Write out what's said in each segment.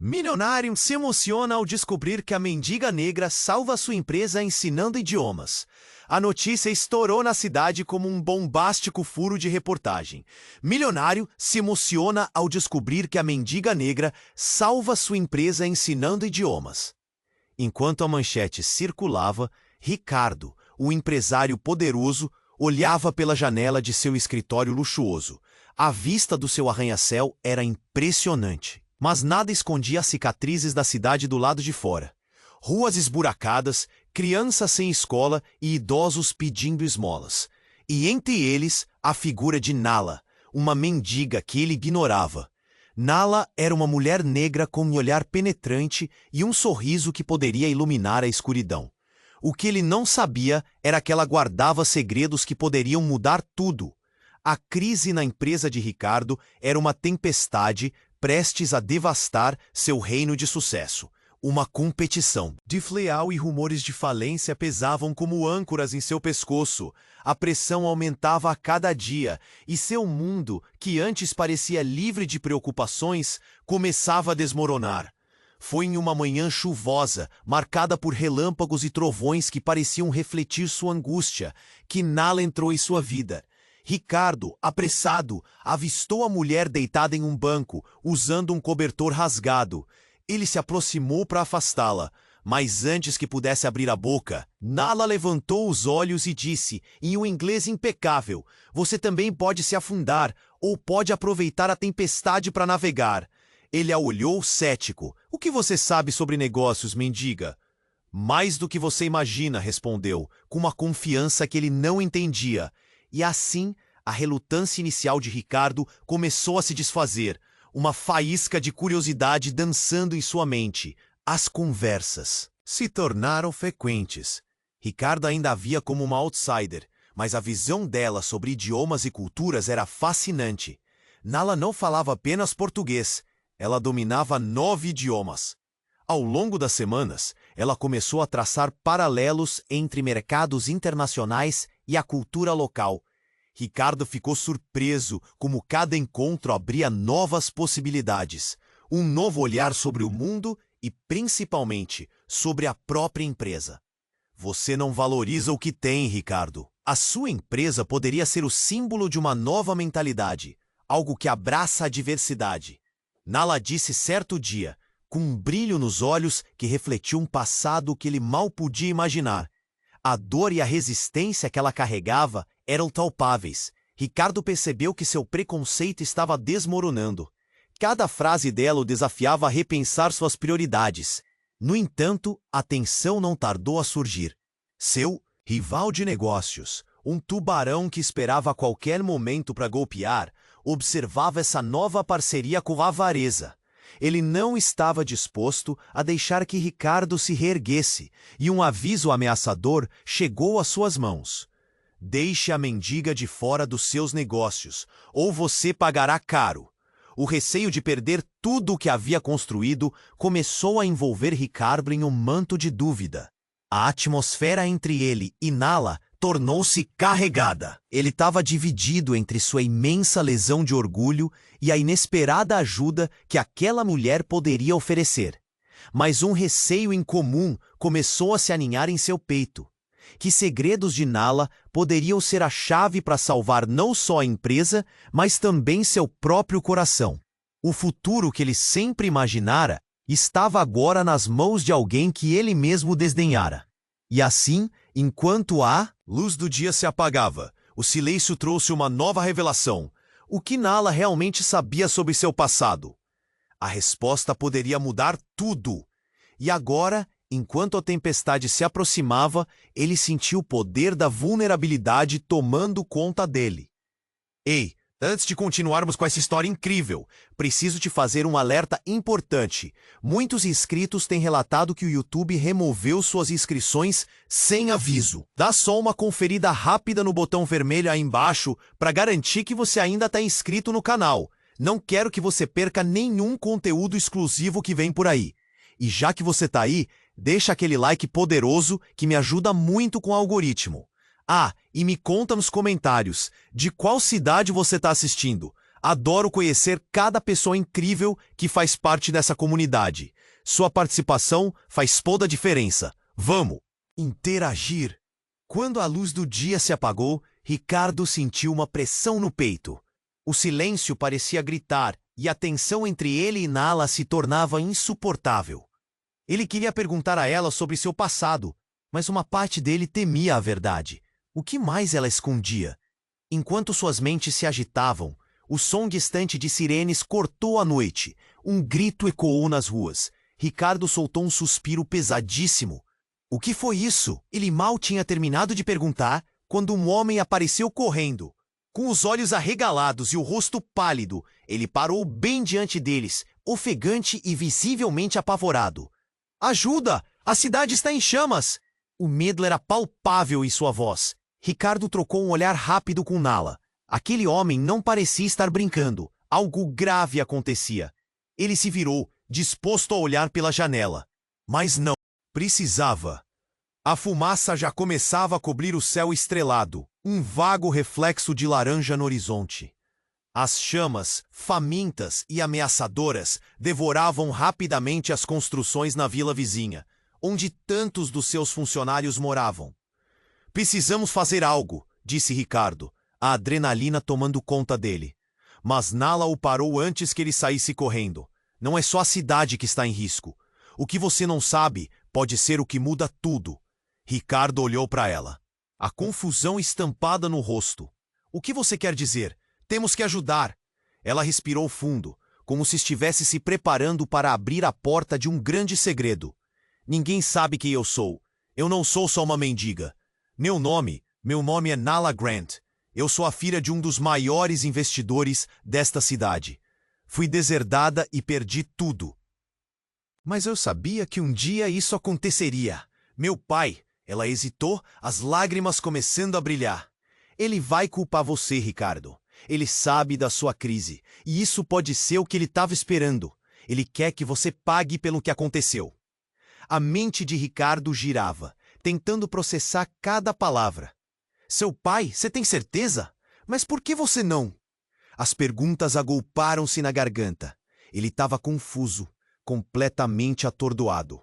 Milionário se emociona ao descobrir que a mendiga negra salva sua empresa ensinando idiomas. A notícia estourou na cidade como um bombástico furo de reportagem. Milionário se emociona ao descobrir que a mendiga negra salva sua empresa ensinando idiomas. Enquanto a manchete circulava, Ricardo, o empresário poderoso, olhava pela janela de seu escritório luxuoso. A vista do seu arranha-céu era impressionante. Mas nada escondia as cicatrizes da cidade do lado de fora. Ruas esburacadas, crianças sem escola e idosos pedindo esmolas. E entre eles, a figura de Nala, uma mendiga que ele ignorava. Nala era uma mulher negra com um olhar penetrante e um sorriso que poderia iluminar a escuridão. O que ele não sabia era que ela guardava segredos que poderiam mudar tudo. A crise na empresa de Ricardo era uma tempestade prestes a devastar seu reino de sucesso. Uma competição desleal e rumores de falência pesavam como âncoras em seu pescoço. A pressão aumentava a cada dia e seu mundo, que antes parecia livre de preocupações, começava a desmoronar. Foi em uma manhã chuvosa, marcada por relâmpagos e trovões que pareciam refletir sua angústia, que Nala entrou em sua vida. Ricardo, apressado, avistou a mulher deitada em um banco, usando um cobertor rasgado. Ele se aproximou para afastá-la, mas antes que pudesse abrir a boca, Nala levantou os olhos e disse, em um inglês impecável: "Você também pode se afundar, ou pode aproveitar a tempestade para navegar." Ele a olhou cético. "O que você sabe sobre negócios, mendiga?" "Mais do que você imagina", respondeu, com uma confiança que ele não entendia. E assim, a relutância inicial de Ricardo começou a se desfazer, uma faísca de curiosidade dançando em sua mente. As conversas se tornaram frequentes. Ricardo ainda a via como uma outsider, mas a visão dela sobre idiomas e culturas era fascinante. Nala não falava apenas português, ela dominava 9 idiomas. Ao longo das semanas, ela começou a traçar paralelos entre mercados internacionais e a cultura local. Ricardo ficou surpreso como cada encontro abria novas possibilidades, um novo olhar sobre o mundo e, principalmente, sobre a própria empresa. "Você não valoriza o que tem, Ricardo. A sua empresa poderia ser o símbolo de uma nova mentalidade, algo que abraça a diversidade." Nala disse certo dia, com um brilho nos olhos que refletiu um passado que ele mal podia imaginar. A dor e a resistência que ela carregava eram palpáveis. Ricardo percebeu que seu preconceito estava desmoronando. Cada frase dela o desafiava a repensar suas prioridades. No entanto, a tensão não tardou a surgir. Seu rival de negócios, um tubarão que esperava a qualquer momento para golpear, observava essa nova parceria com avareza. Ele não estava disposto a deixar que Ricardo se reerguesse, e um aviso ameaçador chegou às suas mãos. "Deixe a mendiga de fora dos seus negócios, ou você pagará caro." O receio de perder tudo o que havia construído começou a envolver Ricardo em um manto de dúvida. A atmosfera entre ele e Nala tornou-se carregada. Ele estava dividido entre sua imensa lesão de orgulho e a inesperada ajuda que aquela mulher poderia oferecer. Mas um receio incomum começou a se aninhar em seu peito. Que segredos de Nala poderiam ser a chave para salvar não só a empresa, mas também seu próprio coração. O futuro que ele sempre imaginara estava agora nas mãos de alguém que ele mesmo desdenhara. E assim, enquanto a luz do dia se apagava, o silêncio trouxe uma nova revelação. O que Nala realmente sabia sobre seu passado? A resposta poderia mudar tudo. E agora, enquanto a tempestade se aproximava, ele sentiu o poder da vulnerabilidade tomando conta dele. "Ei, antes de continuarmos com essa história incrível, preciso te fazer um alerta importante. Muitos inscritos têm relatado que o YouTube removeu suas inscrições sem aviso. Dá só uma conferida rápida no botão vermelho aí embaixo para garantir que você ainda está inscrito no canal. Não quero que você perca nenhum conteúdo exclusivo que vem por aí. E já que você está aí, deixa aquele like poderoso que me ajuda muito com o algoritmo. Ah, e me conta nos comentários de qual cidade você está assistindo. Adoro conhecer cada pessoa incrível que faz parte dessa comunidade. Sua participação faz toda a diferença. Vamos interagir. Quando a luz do dia se apagou, Ricardo sentiu uma pressão no peito. O silêncio parecia gritar e a tensão entre ele e Nala se tornava insuportável. Ele queria perguntar a ela sobre seu passado, mas uma parte dele temia a verdade. O que mais ela escondia? Enquanto suas mentes se agitavam, o som distante de sirenes cortou a noite. Um grito ecoou nas ruas. Ricardo soltou um suspiro pesadíssimo. O que foi isso? Ele mal tinha terminado de perguntar quando um homem apareceu correndo. Com os olhos arregalados e o rosto pálido, ele parou bem diante deles, ofegante e visivelmente apavorado. Ajuda! A cidade está em chamas! O medo era palpável em sua voz. Ricardo trocou um olhar rápido com Nala. Aquele homem não parecia estar brincando. Algo grave acontecia. Ele se virou, disposto a olhar pela janela. Mas não precisava. A fumaça já começava a cobrir o céu estrelado, um vago reflexo de laranja no horizonte. As chamas, famintas e ameaçadoras, devoravam rapidamente as construções na vila vizinha, onde tantos dos seus funcionários moravam. Precisamos fazer algo, disse Ricardo, a adrenalina tomando conta dele. Mas Nala o parou antes que ele saísse correndo. Não é só a cidade que está em risco. O que você não sabe pode ser o que muda tudo. Ricardo olhou para ela. A confusão estampada no rosto. O que você quer dizer? Temos que ajudar. Ela respirou fundo, como se estivesse se preparando para abrir a porta de um grande segredo. Ninguém sabe quem eu sou. Eu não sou só uma mendiga. Meu nome é Nala Grant. Eu sou a filha de um dos maiores investidores desta cidade. Fui deserdada e perdi tudo. Mas eu sabia que um dia isso aconteceria. Meu pai, ela hesitou, as lágrimas começando a brilhar. Ele vai culpar você, Ricardo. Ele sabe da sua crise, e isso pode ser o que ele estava esperando. Ele quer que você pague pelo que aconteceu. A mente de Ricardo girava, tentando processar cada palavra. Seu pai, você tem certeza? Mas por que você não? As perguntas agolparam-se na garganta. Ele estava confuso, completamente atordoado.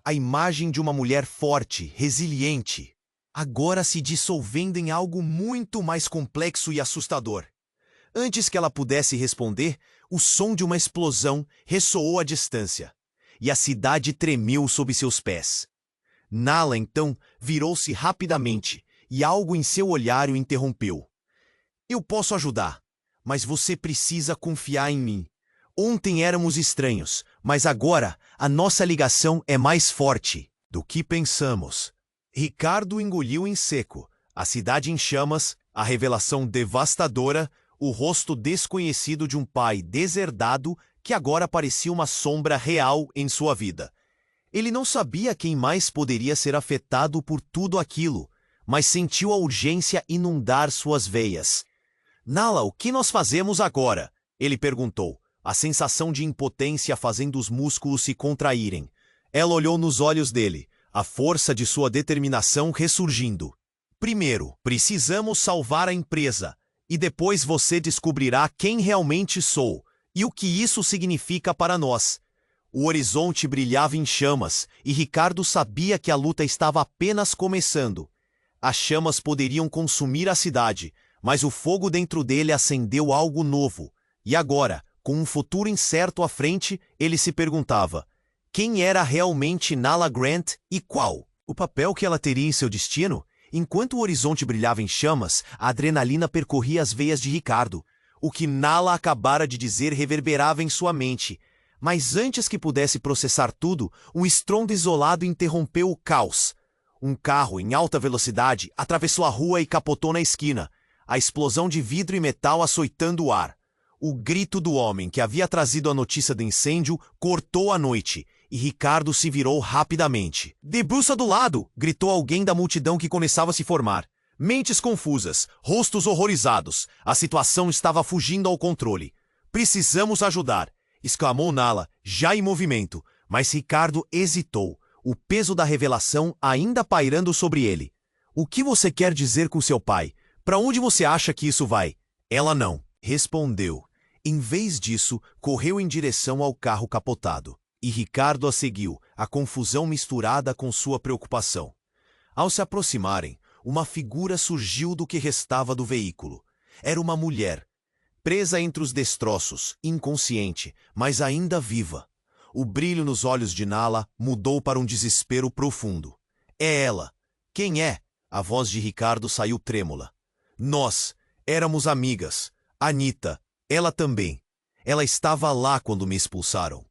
A imagem de uma mulher forte, resiliente, agora se dissolvendo em algo muito mais complexo e assustador. Antes que ela pudesse responder, o som de uma explosão ressoou à distância, e a cidade tremeu sob seus pés. Nala, então, virou-se rapidamente, e algo em seu olhar o interrompeu. Eu posso ajudar, mas você precisa confiar em mim. Ontem éramos estranhos, mas agora a nossa ligação é mais forte do que pensamos. Ricardo engoliu em seco. A cidade em chamas, a revelação devastadora, o rosto desconhecido de um pai deserdado que agora parecia uma sombra real em sua vida. Ele não sabia quem mais poderia ser afetado por tudo aquilo, mas sentiu a urgência inundar suas veias. Nala, o que nós fazemos agora? Ele perguntou, a sensação de impotência fazendo os músculos se contraírem. Ela olhou nos olhos dele, a força de sua determinação ressurgindo. Primeiro, precisamos salvar a empresa, e depois você descobrirá quem realmente sou e o que isso significa para nós. O horizonte brilhava em chamas, e Ricardo sabia que a luta estava apenas começando. As chamas poderiam consumir a cidade, mas o fogo dentro dele acendeu algo novo. E agora, com um futuro incerto à frente, ele se perguntava: quem era realmente Nala Grant e qual o papel que ela teria em seu destino? Enquanto o horizonte brilhava em chamas, a adrenalina percorria as veias de Ricardo. O que Nala acabara de dizer reverberava em sua mente. Mas antes que pudesse processar tudo, um estrondo isolado interrompeu o caos. Um carro em alta velocidade atravessou a rua e capotou na esquina, a explosão de vidro e metal açoitando o ar. O grito do homem que havia trazido a notícia do incêndio cortou a noite, e Ricardo se virou rapidamente. "Debruça do lado!" gritou alguém da multidão que começava a se formar. Mentes confusas, rostos horrorizados. A situação estava fugindo ao controle. "Precisamos ajudar!" exclamou Nala, já em movimento, mas Ricardo hesitou, o peso da revelação ainda pairando sobre ele. "O que você quer dizer com seu pai? Para onde você acha que isso vai?" Ela não respondeu. Em vez disso, correu em direção ao carro capotado. E Ricardo a seguiu, a confusão misturada com sua preocupação. Ao se aproximarem, uma figura surgiu do que restava do veículo. Era uma mulher, presa entre os destroços, inconsciente, mas ainda viva. O brilho nos olhos de Nala mudou para um desespero profundo. É ela. Quem é? A voz de Ricardo saiu trêmula. Nós éramos amigas. Anita, ela também. Ela estava lá quando me expulsaram.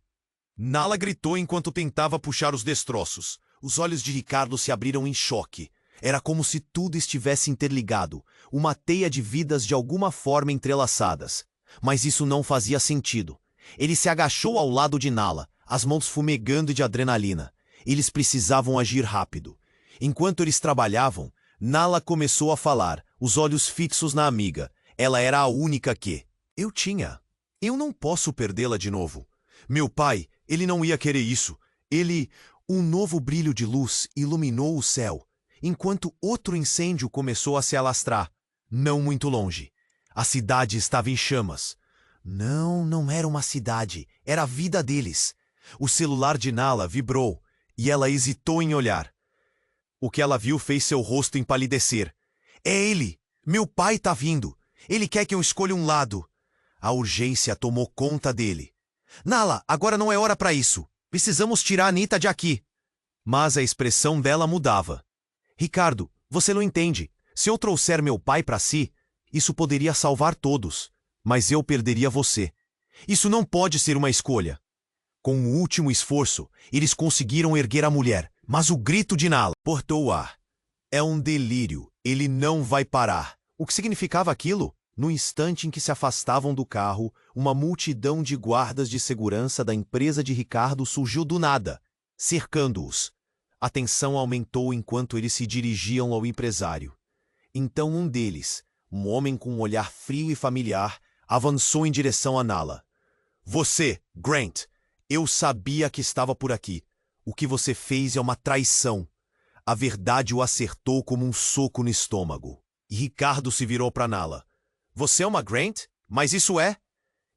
Nala gritou enquanto tentava puxar os destroços. Os olhos de Ricardo se abriram em choque. Era como se tudo estivesse interligado, uma teia de vidas de alguma forma entrelaçadas. Mas isso não fazia sentido. Ele se agachou ao lado de Nala, as mãos fumegando de adrenalina. Eles precisavam agir rápido. Enquanto eles trabalhavam, Nala começou a falar, os olhos fixos na amiga. Ela era a única que eu tinha. Eu não posso perdê-la de novo. Meu pai, ele não ia querer isso. Um novo brilho de luz iluminou o céu, enquanto outro incêndio começou a se alastrar, não muito longe. A cidade estava em chamas. Não era uma cidade, era a vida deles. O celular de Nala vibrou, e ela hesitou em olhar. O que ela viu fez seu rosto empalidecer. É ele! Meu pai tá vindo! Ele quer que eu escolha um lado. A urgência tomou conta dele. Nala, agora não é hora para isso. Precisamos tirar a Anita de aqui. Mas a expressão dela mudava. Ricardo, você não entende. Se eu trouxer meu pai para si, isso poderia salvar todos. Mas eu perderia você. Isso não pode ser uma escolha. Com o último esforço, eles conseguiram erguer a mulher, mas o grito de Nala cortou o ar. É um delírio. Ele não vai parar. O que significava aquilo? No instante em que se afastavam do carro, uma multidão de guardas de segurança da empresa de Ricardo surgiu do nada, cercando-os. A tensão aumentou enquanto eles se dirigiam ao empresário. Então um deles, um homem com um olhar frio e familiar, avançou em direção a Nala. Você, Grant, eu sabia que estava por aqui. O que você fez é uma traição. A verdade o acertou como um soco no estômago. E Ricardo se virou para Nala. Você é uma Grant? Mas isso é?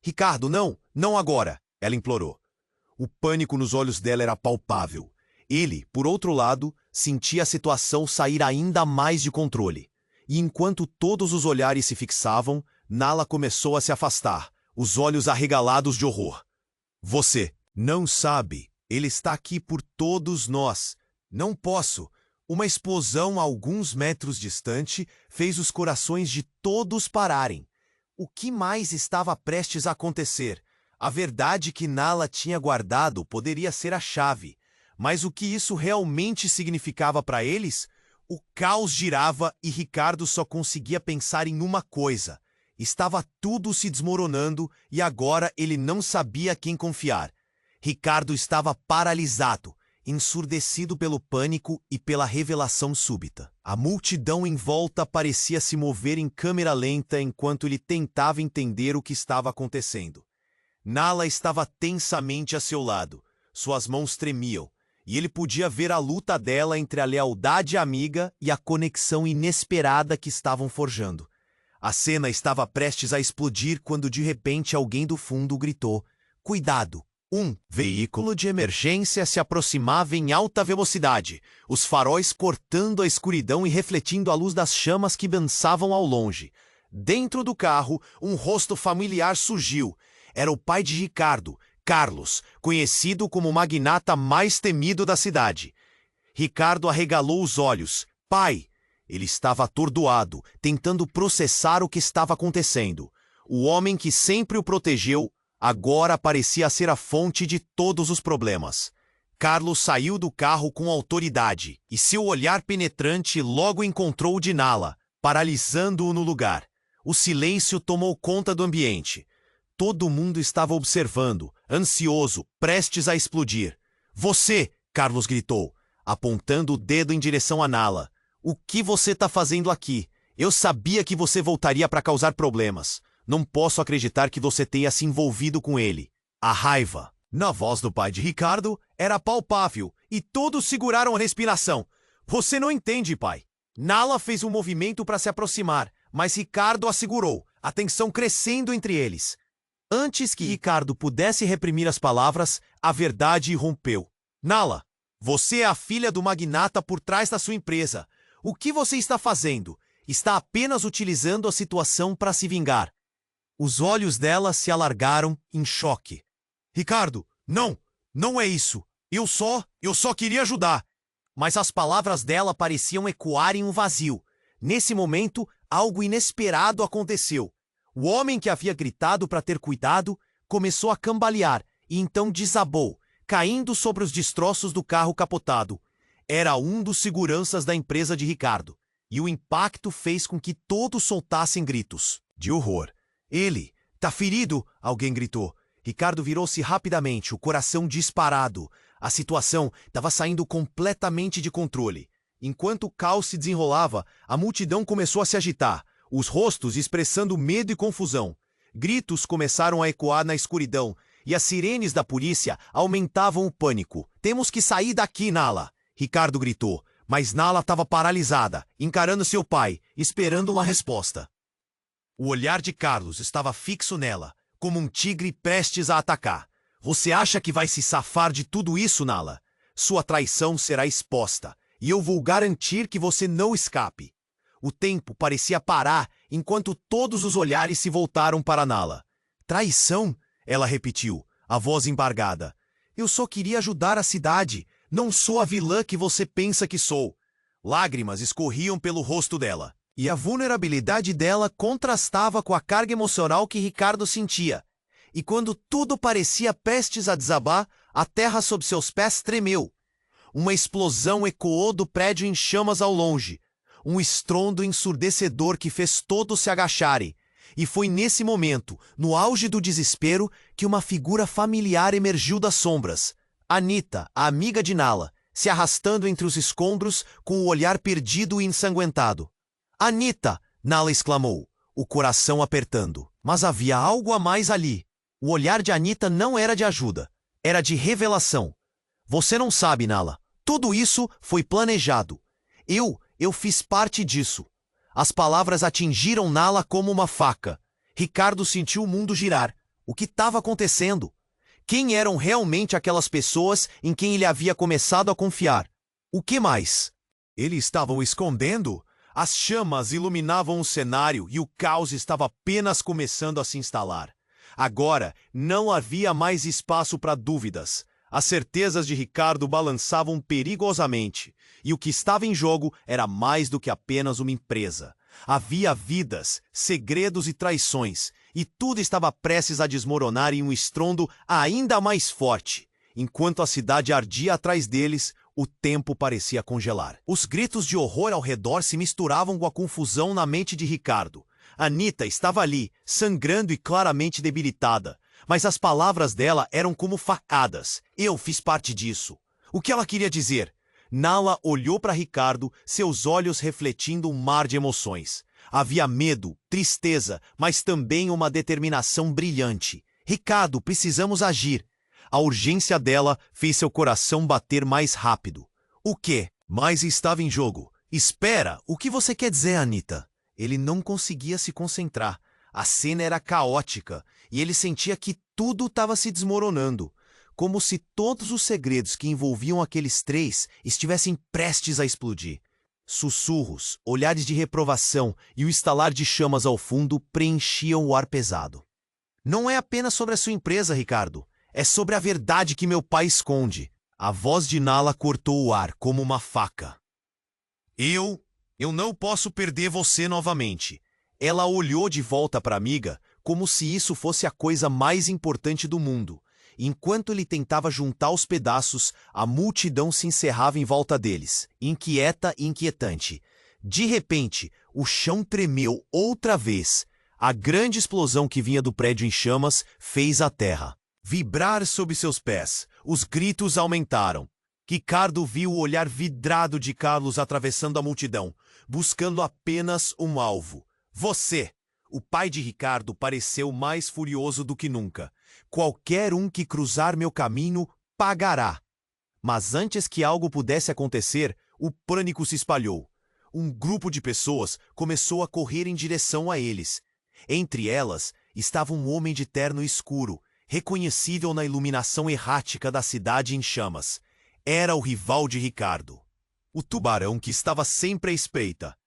Ricardo, não agora, ela implorou. O pânico nos olhos dela era palpável. Ele, por outro lado, sentia a situação sair ainda mais de controle. E enquanto todos os olhares se fixavam, Nala começou a se afastar, os olhos arregalados de horror. Você não sabe, ele está aqui por todos nós. Não posso. Uma explosão a alguns metros distante fez os corações de todos pararem. O que mais estava prestes a acontecer? A verdade que Nala tinha guardado poderia ser a chave. Mas o que isso realmente significava para eles? O caos girava e Ricardo só conseguia pensar em uma coisa. Estava tudo se desmoronando e agora ele não sabia quem confiar. Ricardo estava paralisado, ensurdecido pelo pânico e pela revelação súbita. A multidão em volta parecia se mover em câmera lenta enquanto ele tentava entender o que estava acontecendo. Nala estava tensamente a seu lado. Suas mãos tremiam, e ele podia ver a luta dela entre a lealdade amiga e a conexão inesperada que estavam forjando. A cena estava prestes a explodir quando de repente alguém do fundo gritou: "Cuidado! Um veículo de emergência se aproximava em alta velocidade, os faróis cortando a escuridão e refletindo a luz das chamas que dançavam ao longe. Dentro do carro, um rosto familiar surgiu. Era o pai de Ricardo, Carlos, conhecido como o magnata mais temido da cidade. Ricardo arregalou os olhos. Pai! Ele estava atordoado, tentando processar o que estava acontecendo. O homem que sempre o protegeu agora parecia ser a fonte de todos os problemas. Carlos saiu do carro com autoridade, e seu olhar penetrante logo encontrou o de Nala, paralisando-o no lugar. O silêncio tomou conta do ambiente. Todo mundo estava observando, ansioso, prestes a explodir. Você! Carlos gritou, apontando o dedo em direção a Nala. O que você está fazendo aqui? Eu sabia que você voltaria para causar problemas. Não posso acreditar que você tenha se envolvido com ele. A raiva na voz do pai de Ricardo era palpável e todos seguraram a respiração. Você não entende, pai. Nala fez um movimento para se aproximar, mas Ricardo a segurou, a tensão crescendo entre eles. Antes que Ricardo pudesse reprimir as palavras, a verdade irrompeu. Nala, você é a filha do magnata por trás da sua empresa. O que você está fazendo? Está apenas utilizando a situação para se vingar. Os olhos dela se alargaram em choque. Ricardo, não é isso. Eu só queria ajudar. Mas as palavras dela pareciam ecoar em um vazio. Nesse momento, algo inesperado aconteceu. O homem que havia gritado para ter cuidado começou a cambalear e então desabou, caindo sobre os destroços do carro capotado. Era um dos seguranças da empresa de Ricardo, e o impacto fez com que todos soltassem gritos de horror. Ele, tá ferido? Alguém gritou. Ricardo virou-se rapidamente, o coração disparado. A situação estava saindo completamente de controle. Enquanto o caos se desenrolava, a multidão começou a se agitar, os rostos expressando medo e confusão. Gritos começaram a ecoar na escuridão, e as sirenes da polícia aumentavam o pânico. Temos que sair daqui, Nala! Ricardo gritou, mas Nala estava paralisada, encarando seu pai, esperando uma resposta. O olhar de Carlos estava fixo nela, como um tigre prestes a atacar. Você acha que vai se safar de tudo isso, Nala? Sua traição será exposta, e eu vou garantir que você não escape. O tempo parecia parar enquanto todos os olhares se voltaram para Nala. Traição? Ela repetiu, a voz embargada. Eu só queria ajudar a cidade. Não sou a vilã que você pensa que sou. Lágrimas escorriam pelo rosto dela, e a vulnerabilidade dela contrastava com a carga emocional que Ricardo sentia. E quando tudo parecia prestes a desabar, a terra sob seus pés tremeu. Uma explosão ecoou do prédio em chamas ao longe. Um estrondo ensurdecedor que fez todos se agacharem. E foi nesse momento, no auge do desespero, que uma figura familiar emergiu das sombras. Anita, a amiga de Nala, se arrastando entre os escombros com o olhar perdido e ensanguentado. Anita! Nala exclamou, o coração apertando. Mas havia algo a mais ali. O olhar de Anita não era de ajuda, era de revelação. Você não sabe, Nala. Tudo isso foi planejado. Eu fiz parte disso. As palavras atingiram Nala como uma faca. Ricardo sentiu o mundo girar. O que estava acontecendo? Quem eram realmente aquelas pessoas em quem ele havia começado a confiar? O que mais? Eles estavam escondendo? As chamas iluminavam o cenário e o caos estava apenas começando a se instalar. Agora, não havia mais espaço para dúvidas. As certezas de Ricardo balançavam perigosamente, e o que estava em jogo era mais do que apenas uma empresa. Havia vidas, segredos e traições, e tudo estava prestes a desmoronar em um estrondo ainda mais forte. Enquanto a cidade ardia atrás deles, o tempo parecia congelar. Os gritos de horror ao redor se misturavam com a confusão na mente de Ricardo. Anita estava ali, sangrando e claramente debilitada. Mas as palavras dela eram como facadas. Eu fiz parte disso. O que ela queria dizer? Nala olhou para Ricardo, seus olhos refletindo um mar de emoções. Havia medo, tristeza, mas também uma determinação brilhante. Ricardo, precisamos agir. A urgência dela fez seu coração bater mais rápido. O quê? Mais estava em jogo. Espera, o que você quer dizer, Anita? Ele não conseguia se concentrar. A cena era caótica e ele sentia que tudo estava se desmoronando, como se todos os segredos que envolviam aqueles três estivessem prestes a explodir. Sussurros, olhares de reprovação e o estalar de chamas ao fundo preenchiam o ar pesado. Não é apenas sobre a sua empresa, Ricardo. É sobre a verdade que meu pai esconde. A voz de Nala cortou o ar como uma faca. Eu não posso perder você novamente. Ela olhou de volta para a amiga como se isso fosse a coisa mais importante do mundo. Enquanto ele tentava juntar os pedaços, a multidão se encerrava em volta deles, inquieta e inquietante. De repente, o chão tremeu outra vez. A grande explosão que vinha do prédio em chamas fez a terra vibrar sob seus pés. Os gritos aumentaram. Ricardo viu o olhar vidrado de Carlos atravessando a multidão, buscando apenas um alvo. Você! O pai de Ricardo pareceu mais furioso do que nunca. Qualquer um que cruzar meu caminho pagará. Mas antes que algo pudesse acontecer, o pânico se espalhou. Um grupo de pessoas começou a correr em direção a eles. Entre elas estava um homem de terno escuro, reconhecível na iluminação errática da cidade em chamas. Era o rival de Ricardo, o tubarão que estava sempre à espreita.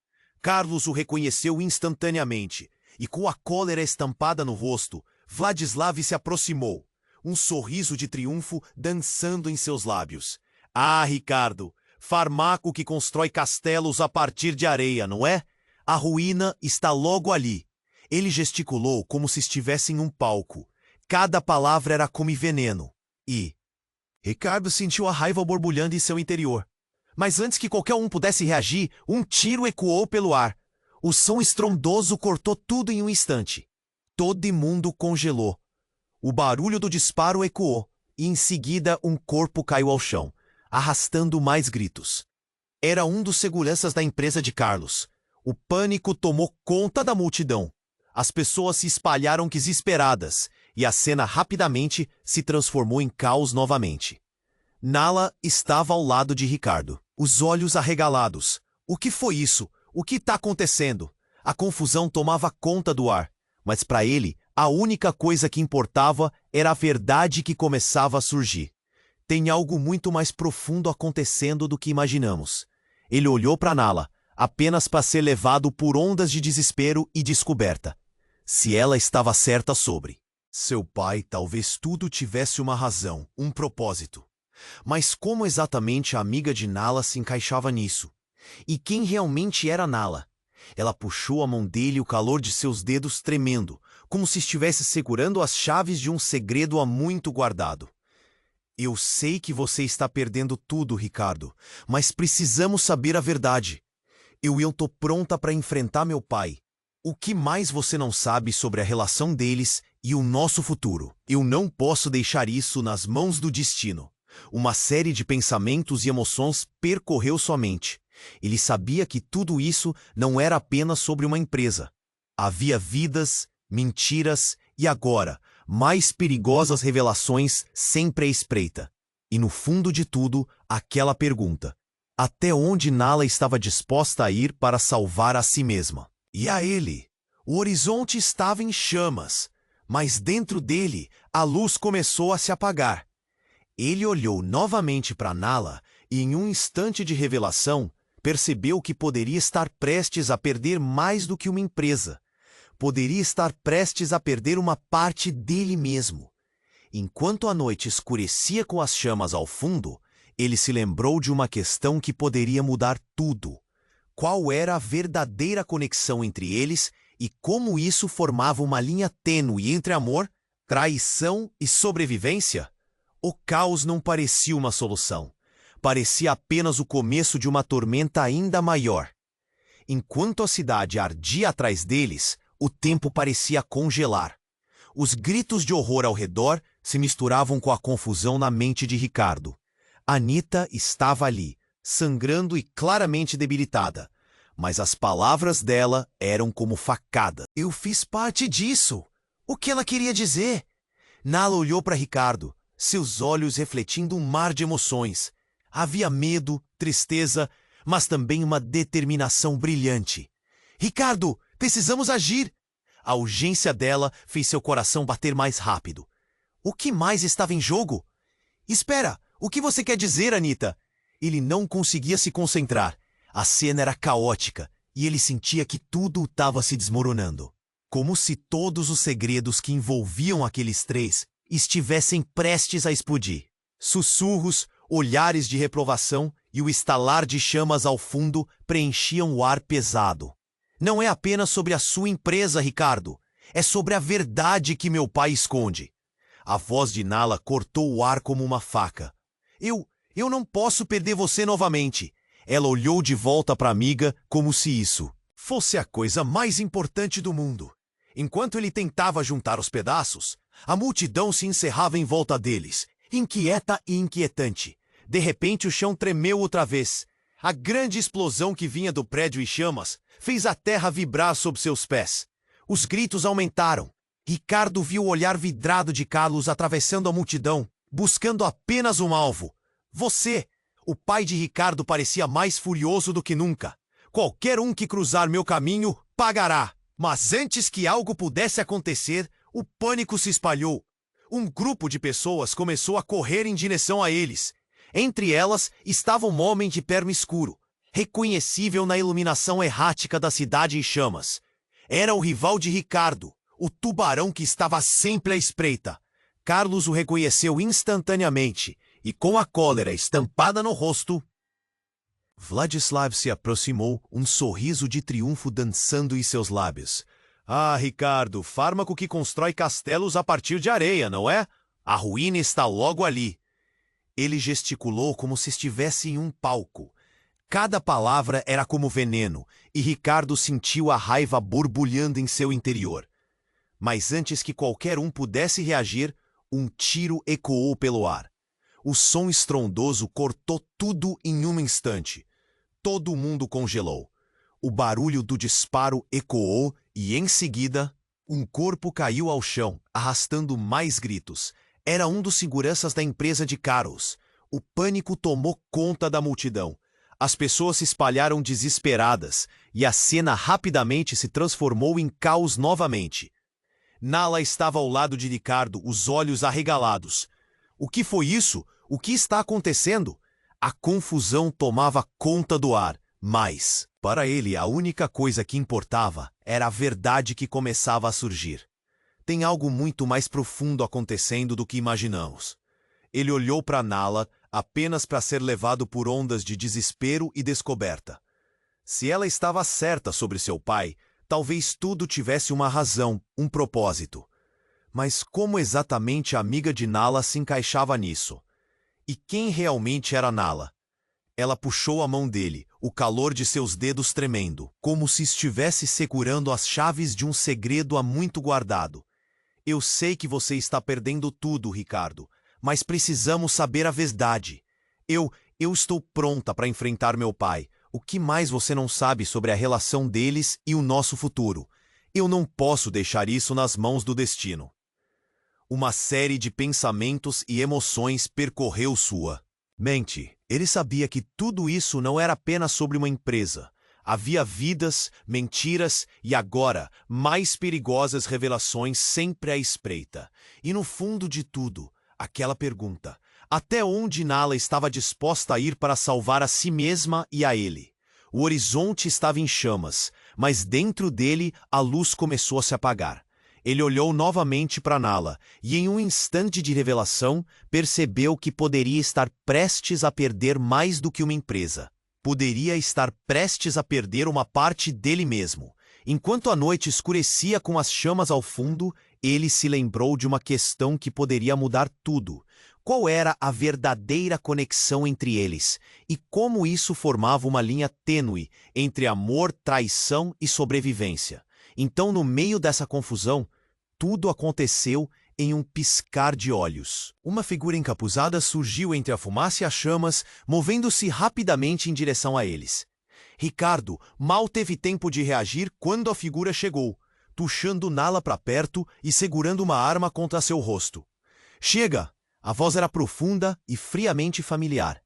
Carlos o reconheceu instantaneamente, e com a cólera estampada no rosto, Vladislav se aproximou, um sorriso de triunfo dançando em seus lábios. Ah, Ricardo, farmaco que constrói castelos a partir de areia, não é? A ruína está logo ali. Ele gesticulou como se estivesse em um palco. Cada palavra era como veneno. E Ricardo sentiu a raiva borbulhando em seu interior. Mas antes que qualquer um pudesse reagir, um tiro ecoou pelo ar. O som estrondoso cortou tudo em um instante. Todo mundo congelou. O barulho do disparo ecoou, e em seguida um corpo caiu ao chão, arrastando mais gritos. Era um dos seguranças da empresa de Carlos. O pânico tomou conta da multidão. As pessoas se espalharam desesperadas, e a cena rapidamente se transformou em caos novamente. Nala estava ao lado de Ricardo, os olhos arregalados. O que foi isso? O que está acontecendo? A confusão tomava conta do ar, mas para ele, a única coisa que importava era a verdade que começava a surgir. Tem algo muito mais profundo acontecendo do que imaginamos. Ele olhou para Nala, apenas para ser levado por ondas de desespero e descoberta. Se ela estava certa sobre seu pai, talvez tudo tivesse uma razão, um propósito. Mas como exatamente a amiga de Nala se encaixava nisso? E quem realmente era Nala? Ela puxou a mão dele, o calor de seus dedos tremendo, como se estivesse segurando as chaves de um segredo há muito guardado. Eu sei que você está perdendo tudo, Ricardo, mas precisamos saber a verdade. Eu estou pronta para enfrentar meu pai. O que mais você não sabe sobre a relação deles e o nosso futuro? Eu não posso deixar isso nas mãos do destino. Uma série de pensamentos e emoções percorreu sua mente. Ele sabia que tudo isso não era apenas sobre uma empresa. Havia vidas, mentiras e agora, mais perigosas revelações sempre à espreita. E no fundo de tudo, aquela pergunta: até onde Nala estava disposta a ir para salvar a si mesma? E a ele? O horizonte estava em chamas, mas dentro dele a luz começou a se apagar. Ele olhou novamente para Nala e, em um instante de revelação, percebeu que poderia estar prestes a perder mais do que uma empresa. Poderia estar prestes a perder uma parte dele mesmo. Enquanto a noite escurecia com as chamas ao fundo, ele se lembrou de uma questão que poderia mudar tudo. Qual era a verdadeira conexão entre eles e como isso formava uma linha tênue entre amor, traição e sobrevivência? O caos não parecia uma solução. Parecia apenas o começo de uma tormenta ainda maior. Enquanto a cidade ardia atrás deles, o tempo parecia congelar. Os gritos de horror ao redor se misturavam com a confusão na mente de Ricardo. Anita estava ali, sangrando e claramente debilitada, mas as palavras dela eram como facada. Eu fiz parte disso. O que ela queria dizer? Nala olhou para Ricardo, seus olhos refletindo um mar de emoções. Havia medo, tristeza, mas também uma determinação brilhante. Ricardo, precisamos agir! A urgência dela fez seu coração bater mais rápido. O que mais estava em jogo? Espera, o que você quer dizer, Anita? Ele não conseguia se concentrar. A cena era caótica e ele sentia que tudo estava se desmoronando. Como se todos os segredos que envolviam aqueles três estivessem prestes a explodir. Sussurros, olhares de reprovação e o estalar de chamas ao fundo preenchiam o ar pesado. Não é apenas sobre a sua empresa, Ricardo. É sobre a verdade que meu pai esconde. A voz de Nala cortou o ar como uma faca. Eu não posso perder você novamente. Ela olhou de volta para a amiga como se isso fosse a coisa mais importante do mundo. Enquanto ele tentava juntar os pedaços, a multidão se encerrava em volta deles, inquieta e inquietante. De repente o chão tremeu outra vez. A grande explosão que vinha do prédio em chamas fez a terra vibrar sob seus pés. Os gritos aumentaram. Ricardo viu o olhar vidrado de Carlos atravessando a multidão, buscando apenas um alvo. Você! O pai de Ricardo parecia mais furioso do que nunca. Qualquer um que cruzar meu caminho, pagará. Mas antes que algo pudesse acontecer, O pânico se espalhou. Um grupo de pessoas começou a correr em direção a eles. Entre elas estava um homem de perno escuro, reconhecível na iluminação errática da cidade em chamas. Era o rival de Ricardo, o tubarão que estava sempre à espreita. Carlos o reconheceu instantaneamente e, com a cólera estampada no rosto, Vladislav se aproximou, um sorriso de triunfo dançando em seus lábios. Ah, Ricardo, fármaco que constrói castelos a partir de areia, não é? A ruína está logo ali. Ele gesticulou como se estivesse em um palco. Cada palavra era como veneno, e Ricardo sentiu a raiva borbulhando em seu interior. Mas antes que qualquer um pudesse reagir, um tiro ecoou pelo ar. O som estrondoso cortou tudo em um instante. Todo mundo congelou. O barulho do disparo ecoou e, em seguida, um corpo caiu ao chão, arrastando mais gritos. Era um dos seguranças da empresa de Carlos. O pânico tomou conta da multidão. As pessoas se espalharam desesperadas e a cena rapidamente se transformou em caos novamente. Nala estava ao lado de Ricardo, os olhos arregalados. O que foi isso? O que está acontecendo? A confusão tomava conta do ar, mas, para ele, a única coisa que importava era a verdade que começava a surgir. Tem algo muito mais profundo acontecendo do que imaginamos. Ele olhou para Nala apenas para ser levado por ondas de desespero e descoberta. Se ela estava certa sobre seu pai, talvez tudo tivesse uma razão, um propósito. Mas como exatamente a amiga de Nala se encaixava nisso? E quem realmente era Nala? Ela puxou a mão dele, o calor de seus dedos tremendo, como se estivesse segurando as chaves de um segredo há muito guardado. Eu sei que você está perdendo tudo, Ricardo, mas precisamos saber a verdade. Eu estou pronta para enfrentar meu pai. O que mais você não sabe sobre a relação deles e o nosso futuro? Eu não posso deixar isso nas mãos do destino. Uma série de pensamentos e emoções percorreu sua mente. Ele sabia que tudo isso não era apenas sobre uma empresa. Havia vidas, mentiras e agora, mais perigosas revelações sempre à espreita. E no fundo de tudo, aquela pergunta: até onde Nala estava disposta a ir para salvar a si mesma e a ele? O horizonte estava em chamas, mas dentro dele a luz começou a se apagar. Ele olhou novamente para Nala e, em um instante de revelação, percebeu que poderia estar prestes a perder mais do que uma empresa. Poderia estar prestes a perder uma parte dele mesmo. Enquanto a noite escurecia com as chamas ao fundo, ele se lembrou de uma questão que poderia mudar tudo. Qual era a verdadeira conexão entre eles? E como isso formava uma linha tênue entre amor, traição e sobrevivência? Então, no meio dessa confusão, tudo aconteceu em um piscar de olhos. Uma figura encapuzada surgiu entre a fumaça e as chamas, movendo-se rapidamente em direção a eles. Ricardo mal teve tempo de reagir quando a figura chegou, puxando Nala para perto e segurando uma arma contra seu rosto. "Chega!" A voz era profunda e friamente familiar.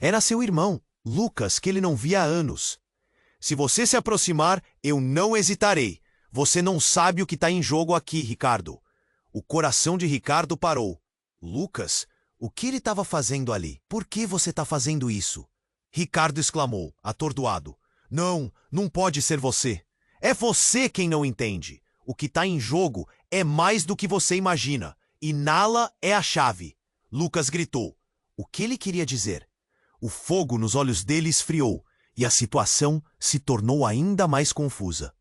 Era seu irmão, Lucas, que ele não via há anos. "Se você se aproximar, eu não hesitarei. Você não sabe o que está em jogo aqui, Ricardo." O coração de Ricardo parou. "Lucas? O que ele estava fazendo ali? Por que você está fazendo isso?" Ricardo exclamou, atordoado. Não pode ser você. É você quem não entende. O que está em jogo é mais do que você imagina. E Nala é a chave." Lucas gritou. O que ele queria dizer? O fogo nos olhos dele esfriou, e a situação se tornou ainda mais confusa.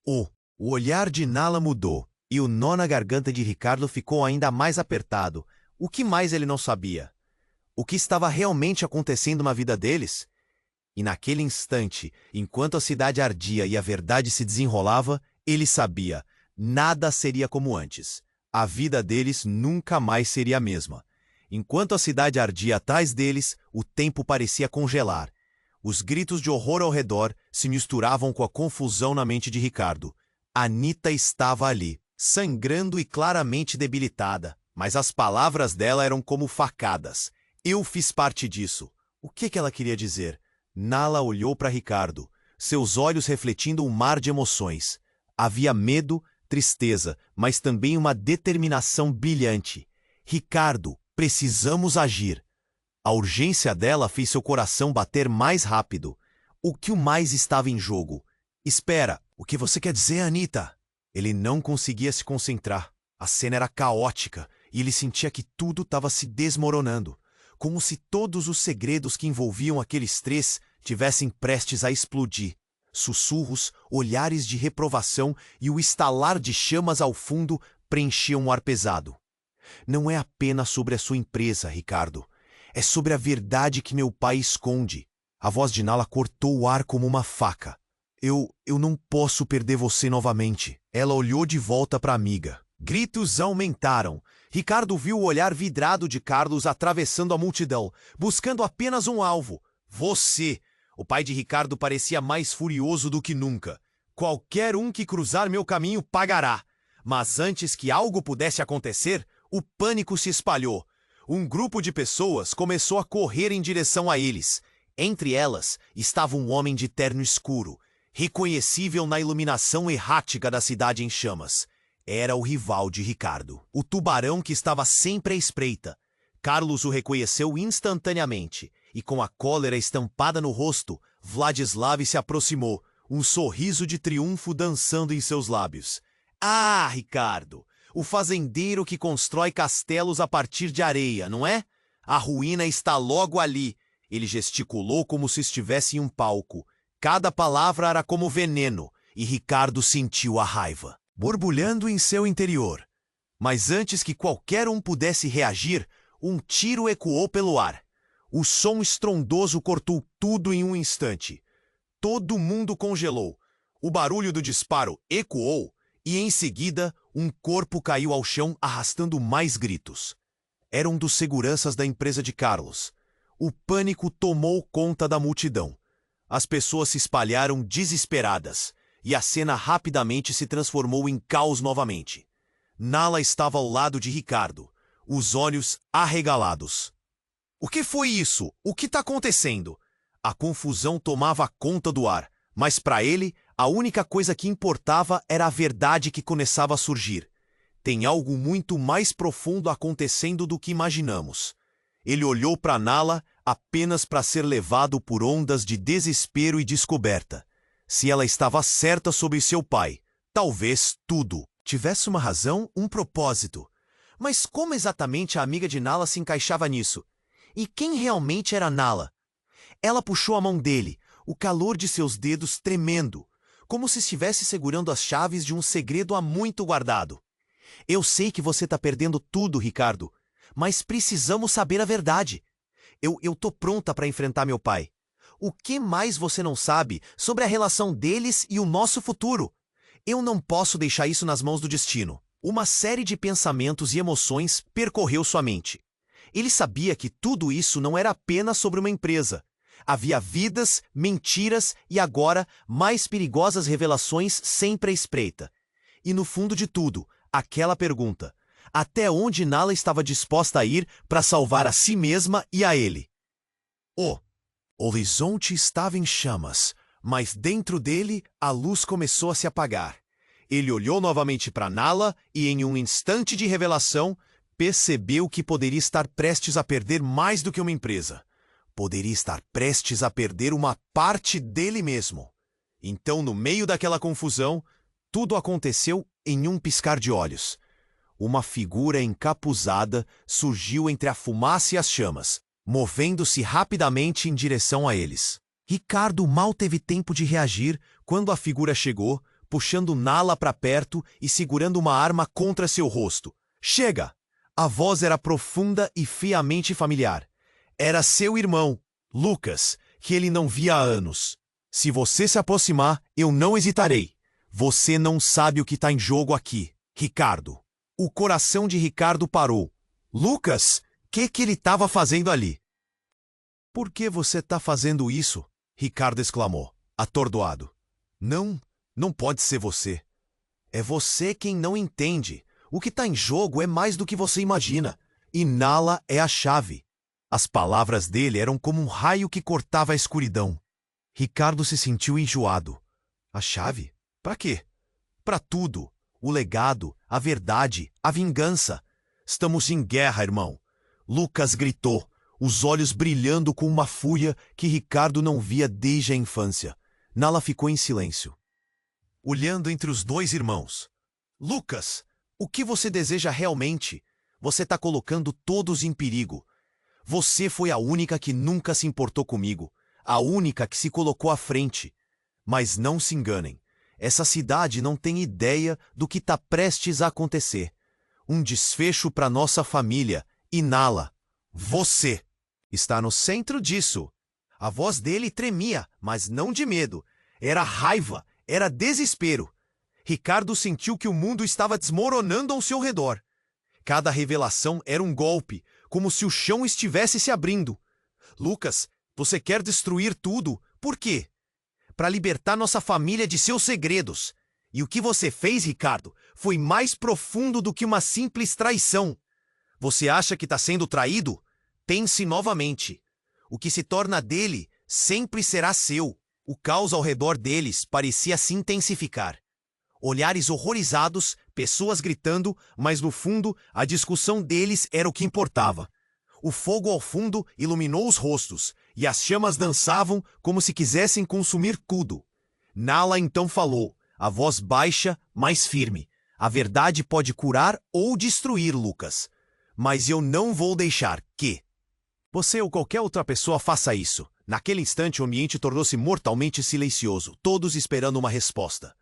O olhar de Nala mudou, e o nó na garganta de Ricardo ficou ainda mais apertado. O que mais ele não sabia? O que estava realmente acontecendo na vida deles? E naquele instante, enquanto a cidade ardia e a verdade se desenrolava, ele sabia: nada seria como antes. A vida deles nunca mais seria a mesma. Enquanto a cidade ardia atrás deles, o tempo parecia congelar. Os gritos de horror ao redor se misturavam com a confusão na mente de Ricardo. Anita estava ali, sangrando e claramente debilitada, mas as palavras dela eram como facadas. Eu fiz parte disso. O que ela queria dizer? Nala olhou para Ricardo, seus olhos refletindo um mar de emoções. Havia medo, tristeza, mas também uma determinação brilhante. Ricardo, precisamos agir. A urgência dela fez seu coração bater mais rápido. O que mais estava em jogo? Espera, o que você quer dizer, Anita? Ele não conseguia se concentrar. A cena era caótica e ele sentia que tudo estava se desmoronando, como se todos os segredos que envolviam aqueles três tivessem prestes a explodir. Sussurros, olhares de reprovação e o estalar de chamas ao fundo preenchiam o ar pesado. Não é apenas sobre a sua empresa, Ricardo. É sobre a verdade que meu pai esconde. A voz de Nala cortou o ar como uma faca. Eu não posso perder você novamente. Ela olhou de volta para a amiga. Gritos aumentaram. Ricardo viu o olhar vidrado de Carlos atravessando a multidão, buscando apenas um alvo. Você! O pai de Ricardo parecia mais furioso do que nunca. Qualquer um que cruzar meu caminho pagará. Mas antes que algo pudesse acontecer, o pânico se espalhou. Um grupo de pessoas começou a correr em direção a eles. Entre elas estava um homem de terno escuro, reconhecível na iluminação errática da cidade em chamas. Era o rival de Ricardo, o tubarão que estava sempre à espreita. Carlos o reconheceu instantaneamente, e com a cólera estampada no rosto, Vladislav se aproximou, um sorriso de triunfo dançando em seus lábios. Ah, Ricardo! O fazendeiro que constrói castelos a partir de areia, não é? A ruína está logo ali. Ele gesticulou como se estivesse em um palco. Cada palavra era como veneno, e Ricardo sentiu a raiva, borbulhando em seu interior. Mas antes que qualquer um pudesse reagir, um tiro ecoou pelo ar. O som estrondoso cortou tudo em um instante. Todo mundo congelou. O barulho do disparo ecoou, e em seguida, um corpo caiu ao chão arrastando mais gritos. Era um dos seguranças da empresa de Carlos. O pânico tomou conta da multidão. As pessoas se espalharam desesperadas, e a cena rapidamente se transformou em caos novamente. Nala estava ao lado de Ricardo, os olhos arregalados. O que foi isso? O que está acontecendo? A confusão tomava conta do ar, mas para ele, a única coisa que importava era a verdade que começava a surgir. Tem algo muito mais profundo acontecendo do que imaginamos. Ele olhou para Nala apenas para ser levado por ondas de desespero e descoberta. Se ela estava certa sobre seu pai, talvez tudo tivesse uma razão, um propósito. Mas como exatamente a amiga de Nala se encaixava nisso? E quem realmente era Nala? Ela puxou a mão dele, o calor de seus dedos tremendo, como se estivesse segurando as chaves de um segredo há muito guardado. Eu sei que você está perdendo tudo, Ricardo, mas precisamos saber a verdade. Eu tô pronta para enfrentar meu pai. O que mais você não sabe sobre a relação deles e o nosso futuro? Eu não posso deixar isso nas mãos do destino. Uma série de pensamentos e emoções percorreu sua mente. Ele sabia que tudo isso não era apenas sobre uma empresa. Havia vidas, mentiras e agora mais perigosas revelações sempre à espreita. E no fundo de tudo, aquela pergunta: até onde Nala estava disposta a ir para salvar a si mesma e a ele? O horizonte estava em chamas, mas dentro dele a luz começou a se apagar. Ele olhou novamente para Nala e, em um instante de revelação, percebeu que poderia estar prestes a perder mais do que uma empresa. Poderia estar prestes a perder uma parte dele mesmo. Então, no meio daquela confusão, tudo aconteceu em um piscar de olhos. Uma figura encapuzada surgiu entre a fumaça e as chamas, movendo-se rapidamente em direção a eles. Ricardo mal teve tempo de reagir quando a figura chegou, puxando Nala para perto e segurando uma arma contra seu rosto. Chega! A voz era profunda e friamente familiar. Era seu irmão, Lucas, que ele não via há anos. Se você se aproximar, eu não hesitarei. Você não sabe o que está em jogo aqui, Ricardo. O coração de Ricardo parou. Lucas, que ele estava fazendo ali? Por que você está fazendo isso? Ricardo exclamou, atordoado. Não pode ser você. É você quem não entende. O que está em jogo é mais do que você imagina. E Nala é a chave. As palavras dele eram como um raio que cortava a escuridão. Ricardo se sentiu enjoado. A chave? Para quê? Para tudo. o legado, a verdade, a vingança. Estamos em guerra, irmão. Lucas gritou, os olhos brilhando com uma fúria que Ricardo não via desde a infância. Nala ficou em silêncio, olhando entre os dois irmãos. Lucas, o que você deseja realmente? Você está colocando todos em perigo. Você foi a única que nunca se importou comigo, a única que se colocou à frente. Mas não se enganem, essa cidade não tem ideia do que está prestes a acontecer. Um desfecho para nossa família, e Nala, você, está no centro disso. A voz dele tremia, mas não de medo. Era raiva, era desespero. Ricardo sentiu que o mundo estava desmoronando ao seu redor. Cada revelação era um golpe, como se o chão estivesse se abrindo. Lucas, você quer destruir tudo? Por quê? Para libertar nossa família de seus segredos. E o que você fez, Ricardo, foi mais profundo do que uma simples traição. Você acha que está sendo traído? Pense novamente. O que se torna dele sempre será seu. O caos ao redor deles parecia se intensificar. Olhares horrorizados, pessoas gritando, mas no fundo a discussão deles era o que importava. O fogo ao fundo iluminou os rostos, e as chamas dançavam como se quisessem consumir tudo. Nala então falou, a voz baixa, mas firme. A verdade pode curar ou destruir, Lucas. Mas eu não vou deixar que você ou qualquer outra pessoa faça isso. Naquele instante o ambiente tornou-se mortalmente silencioso, todos esperando uma resposta.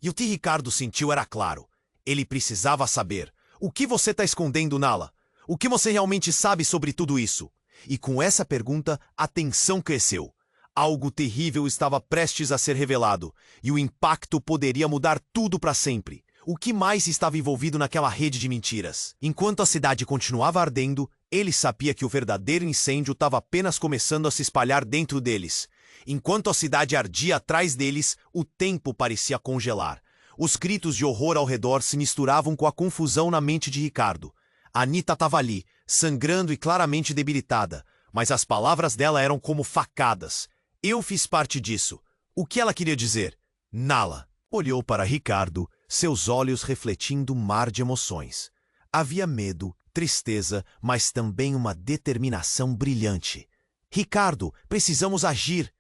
E o que Ricardo sentiu era claro. Ele precisava saber. O que você está escondendo, Nala? O que você realmente sabe sobre tudo isso? E com essa pergunta, a tensão cresceu. Algo terrível estava prestes a ser revelado, e o impacto poderia mudar tudo para sempre. O que mais estava envolvido naquela rede de mentiras? Enquanto a cidade continuava ardendo, ele sabia que o verdadeiro incêndio estava apenas começando a se espalhar dentro deles. Enquanto a cidade ardia atrás deles, o tempo parecia congelar. Os gritos de horror ao redor se misturavam com a confusão na mente de Ricardo. Anita estava ali, sangrando e claramente debilitada, mas as palavras dela eram como facadas. Eu fiz parte disso. O que ela queria dizer? Nala olhou para Ricardo, seus olhos refletindo um mar de emoções. Havia medo, tristeza, mas também uma determinação brilhante. Ricardo, precisamos agir.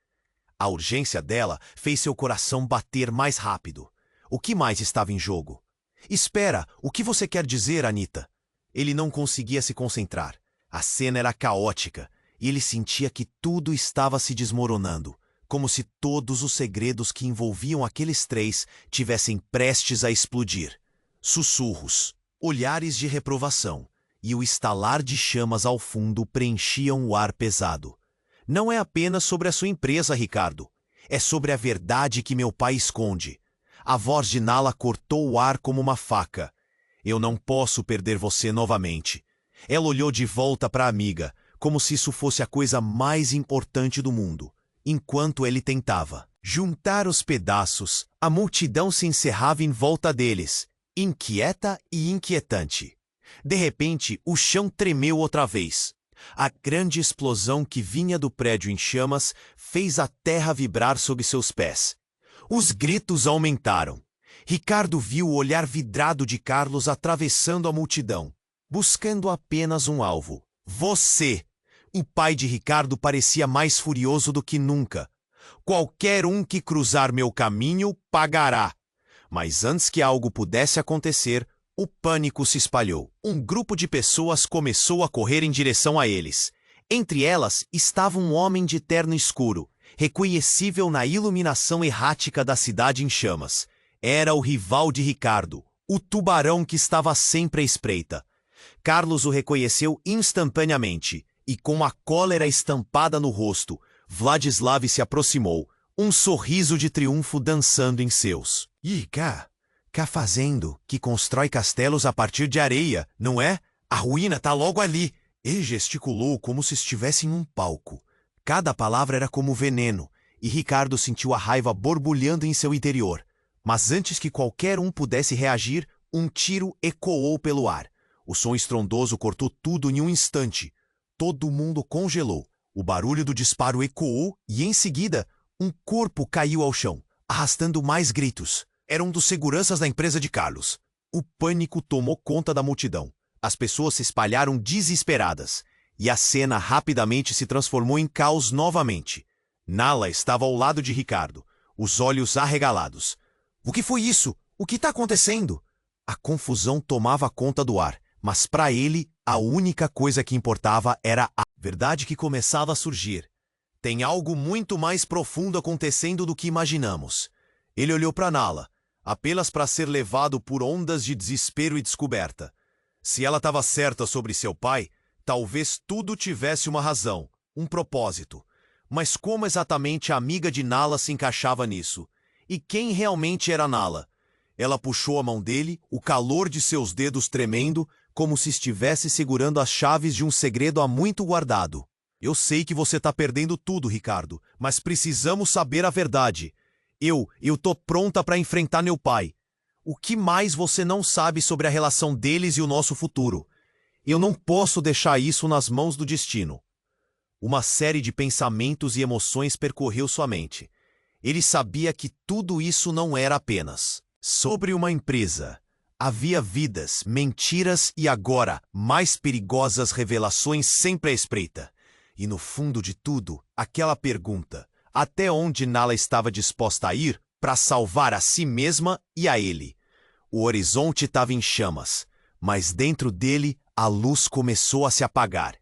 A urgência dela fez seu coração bater mais rápido. O que mais estava em jogo? Espera, o que você quer dizer, Anita? Ele não conseguia se concentrar. A cena era caótica, e ele sentia que tudo estava se desmoronando, como se todos os segredos que envolviam aqueles três tivessem prestes a explodir. Sussurros, olhares de reprovação, e o estalar de chamas ao fundo preenchiam o ar pesado. Não é apenas sobre a sua empresa, Ricardo. É sobre a verdade que meu pai esconde. A voz de Nala cortou o ar como uma faca. Eu não posso perder você novamente. Ela olhou de volta para a amiga, como se isso fosse a coisa mais importante do mundo. Enquanto ele tentava juntar os pedaços, a multidão se encerrava em volta deles, inquieta e inquietante. De repente, o chão tremeu outra vez. A grande explosão que vinha do prédio em chamas fez a terra vibrar sob seus pés. Os gritos aumentaram. Ricardo viu o olhar vidrado de Carlos atravessando a multidão, buscando apenas um alvo. Você! O pai de Ricardo parecia mais furioso do que nunca. Qualquer um que cruzar meu caminho pagará. Mas antes que algo pudesse acontecer, o pânico se espalhou. Um grupo de pessoas começou a correr em direção a eles. Entre elas estava um homem de terno escuro, reconhecível na iluminação errática da cidade em chamas. Era o rival de Ricardo, o tubarão que estava sempre à espreita. Carlos o reconheceu instantaneamente, e com a cólera estampada no rosto, Vladislav se aproximou, um sorriso de triunfo dançando em seus. "E cá fazendo, que constrói castelos a partir de areia, não é? A ruína tá logo ali." Ele gesticulou como se estivesse em um palco. Cada palavra era como veneno, e Ricardo sentiu a raiva borbulhando em seu interior. Mas antes que qualquer um pudesse reagir, um tiro ecoou pelo ar. O som estrondoso cortou tudo em um instante. Todo mundo congelou. O barulho do disparo ecoou e, em seguida, um corpo caiu ao chão, arrastando mais gritos. Era um dos seguranças da empresa de Carlos. O pânico tomou conta da multidão. As pessoas se espalharam desesperadas, e a cena rapidamente se transformou em caos novamente. Nala estava ao lado de Ricardo, os olhos arregalados. O que foi isso? O que está acontecendo? A confusão tomava conta do ar, mas para ele, a única coisa que importava era a verdade que começava a surgir. Tem algo muito mais profundo acontecendo do que imaginamos. Ele olhou para Nala, apenas para ser levado por ondas de desespero e descoberta. Se ela estava certa sobre seu pai, talvez tudo tivesse uma razão, um propósito. Mas como exatamente a amiga de Nala se encaixava nisso? E quem realmente era Nala? Ela puxou a mão dele, o calor de seus dedos tremendo, como se estivesse segurando as chaves de um segredo há muito guardado. Eu sei que você está perdendo tudo, Ricardo, mas precisamos saber a verdade. Eu tô pronta para enfrentar meu pai. O que mais você não sabe sobre a relação deles e o nosso futuro? Eu não posso deixar isso nas mãos do destino. Uma série de pensamentos e emoções percorreu sua mente. Ele sabia que tudo isso não era apenas sobre uma empresa. Havia vidas, mentiras e agora, mais perigosas revelações sempre à espreita. E no fundo de tudo, aquela pergunta: até onde Nala estava disposta a ir para salvar a si mesma e a ele? O horizonte estava em chamas, mas dentro dele a luz começou a se apagar.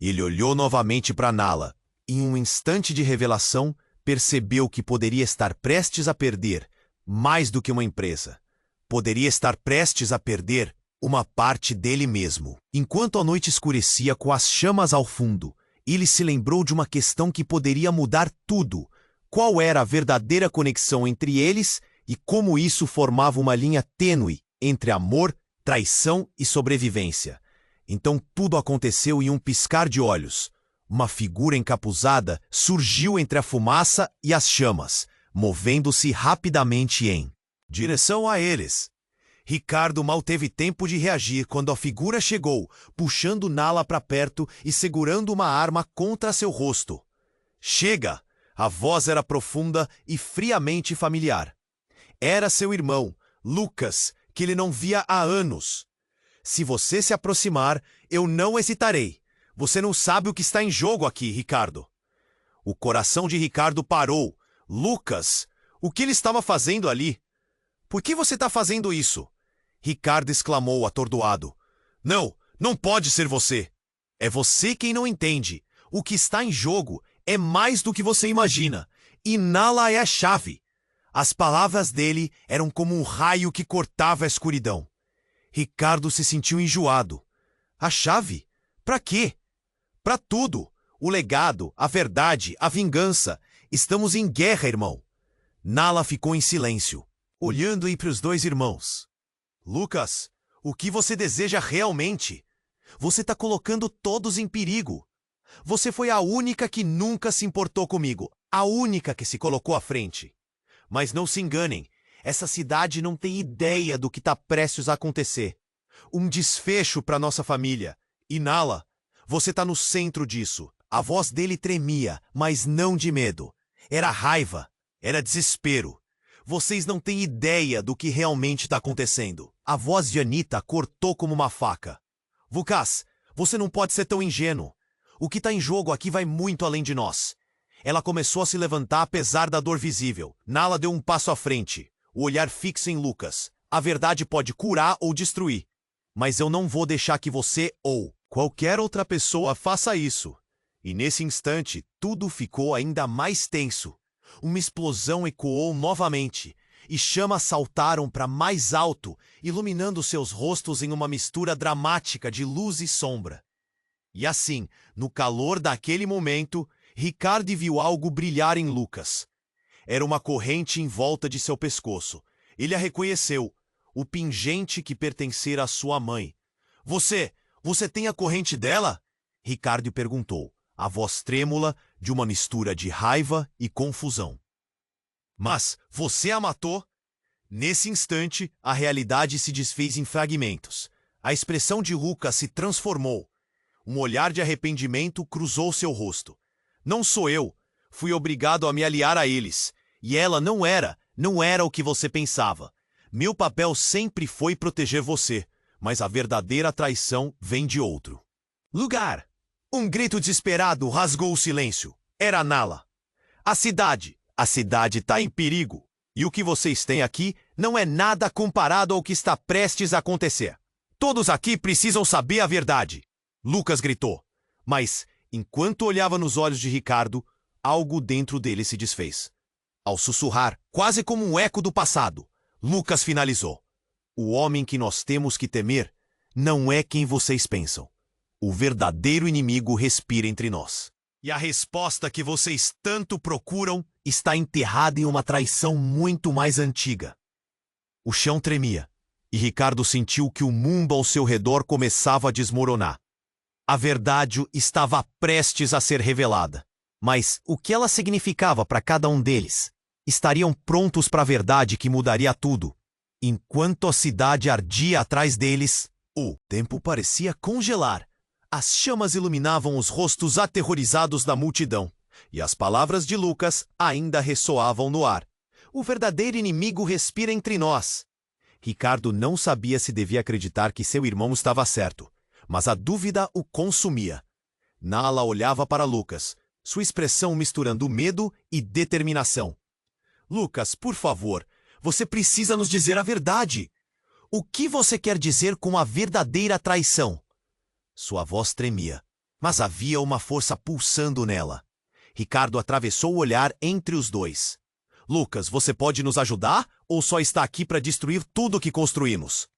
Ele olhou novamente para Nala. Em um instante de revelação, percebeu que poderia estar prestes a perder mais do que uma empresa. Poderia estar prestes a perder uma parte dele mesmo. Enquanto a noite escurecia com as chamas ao fundo, ele se lembrou de uma questão que poderia mudar tudo. Qual era a verdadeira conexão entre eles e como isso formava uma linha tênue entre amor, traição e sobrevivência. Então tudo aconteceu em um piscar de olhos. Uma figura encapuzada surgiu entre a fumaça e as chamas, movendo-se rapidamente em direção a eles. Ricardo mal teve tempo de reagir quando a figura chegou, puxando Nala para perto e segurando uma arma contra seu rosto. Chega! A voz era profunda e friamente familiar. Era seu irmão, Lucas, que ele não via há anos. Se você se aproximar, eu não hesitarei. Você não sabe o que está em jogo aqui, Ricardo. O coração de Ricardo parou. Lucas, o que ele estava fazendo ali? Por que você está fazendo isso? Ricardo exclamou atordoado. Não, não pode ser você. É você quem não entende. O que está em jogo é mais do que você imagina. E Nala é a chave. As palavras dele eram como um raio que cortava a escuridão. Ricardo se sentiu enjoado. A chave? Para quê? Para tudo. O legado, a verdade, a vingança. Estamos em guerra, irmão. Nala ficou em silêncio, olhando entre os dois irmãos. Lucas, o que você deseja realmente? Você está colocando todos em perigo. Você foi a única que nunca se importou comigo. A única que se colocou à frente. Mas não se enganem. Essa cidade não tem ideia do que está prestes a acontecer. Um desfecho para nossa família. E Nala, você está no centro disso. A voz dele tremia, mas não de medo. Era raiva, era desespero. Vocês não têm ideia do que realmente está acontecendo. A voz de Anita cortou como uma faca. Vukas, você não pode ser tão ingênuo. O que está em jogo aqui vai muito além de nós. Ela começou a se levantar apesar da dor visível. Nala deu um passo à frente, o olhar fixo em Lucas. A verdade pode curar ou destruir. Mas eu não vou deixar que você ou qualquer outra pessoa faça isso. E nesse instante, tudo ficou ainda mais tenso. Uma explosão ecoou novamente, e chamas saltaram para mais alto, iluminando seus rostos em uma mistura dramática de luz e sombra. E assim, no calor daquele momento, Ricardo viu algo brilhar em Lucas. Era uma corrente em volta de seu pescoço. Ele a reconheceu, o pingente que pertencera à sua mãe. Você tem a corrente dela? Ricardo perguntou, a voz trêmula de uma mistura de raiva e confusão. Mas você a matou? Nesse instante, a realidade se desfez em fragmentos. A expressão de Lucas se transformou. Um olhar de arrependimento cruzou seu rosto. Não sou eu. Fui obrigado a me aliar a eles. E ela não era o que você pensava. Meu papel sempre foi proteger você, mas a verdadeira traição vem de outro lugar. Um grito desesperado rasgou o silêncio. Era Nala. A cidade tá em perigo. E o que vocês têm aqui não é nada comparado ao que está prestes a acontecer. Todos aqui precisam saber a verdade. Lucas gritou. Mas, enquanto olhava nos olhos de Ricardo, algo dentro dele se desfez. Ao sussurrar, quase como um eco do passado, Lucas finalizou. O homem que nós temos que temer não é quem vocês pensam. O verdadeiro inimigo respira entre nós. E a resposta que vocês tanto procuram está enterrada em uma traição muito mais antiga. O chão tremia, e Ricardo sentiu que o mundo ao seu redor começava a desmoronar. A verdade estava prestes a ser revelada. Mas o que ela significava para cada um deles? Estariam prontos para a verdade que mudaria tudo. Enquanto a cidade ardia atrás deles, o tempo parecia congelar. As chamas iluminavam os rostos aterrorizados da multidão, e as palavras de Lucas ainda ressoavam no ar. O verdadeiro inimigo respira entre nós. Ricardo não sabia se devia acreditar que seu irmão estava certo, mas a dúvida o consumia. Nala olhava para Lucas, sua expressão misturando medo e determinação. Lucas, por favor, você precisa nos dizer a verdade. O que você quer dizer com a verdadeira traição? Sua voz tremia, mas havia uma força pulsando nela. Ricardo atravessou o olhar entre os dois. Lucas, você pode nos ajudar ou só está aqui para destruir tudo o que construímos?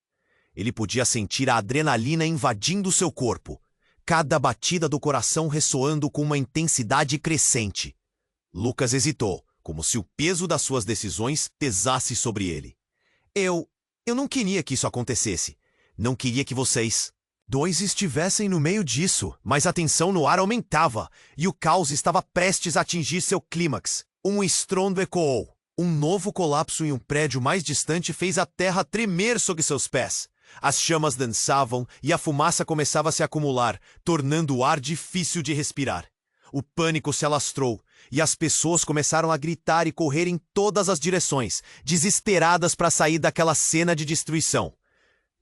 Ele podia sentir a adrenalina invadindo seu corpo, cada batida do coração ressoando com uma intensidade crescente. Lucas hesitou, como se o peso das suas decisões pesasse sobre ele. Eu não queria que isso acontecesse. Não queria que vocês dois estivessem no meio disso, mas a tensão no ar aumentava, e o caos estava prestes a atingir seu clímax. Um estrondo ecoou. Um novo colapso em um prédio mais distante fez a terra tremer sob seus pés. As chamas dançavam e a fumaça começava a se acumular, tornando o ar difícil de respirar. O pânico se alastrou, e as pessoas começaram a gritar e correr em todas as direções, desesperadas para sair daquela cena de destruição.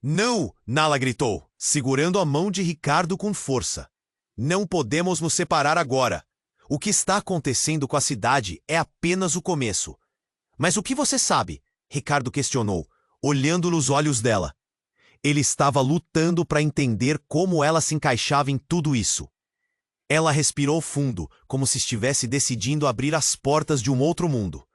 Não! Nala gritou, segurando a mão de Ricardo com força. Não podemos nos separar agora. O que está acontecendo com a cidade é apenas o começo. Mas o que você sabe? Ricardo questionou, olhando nos olhos dela. Ele estava lutando para entender como ela se encaixava em tudo isso. Ela respirou fundo, como se estivesse decidindo abrir as portas de um outro mundo.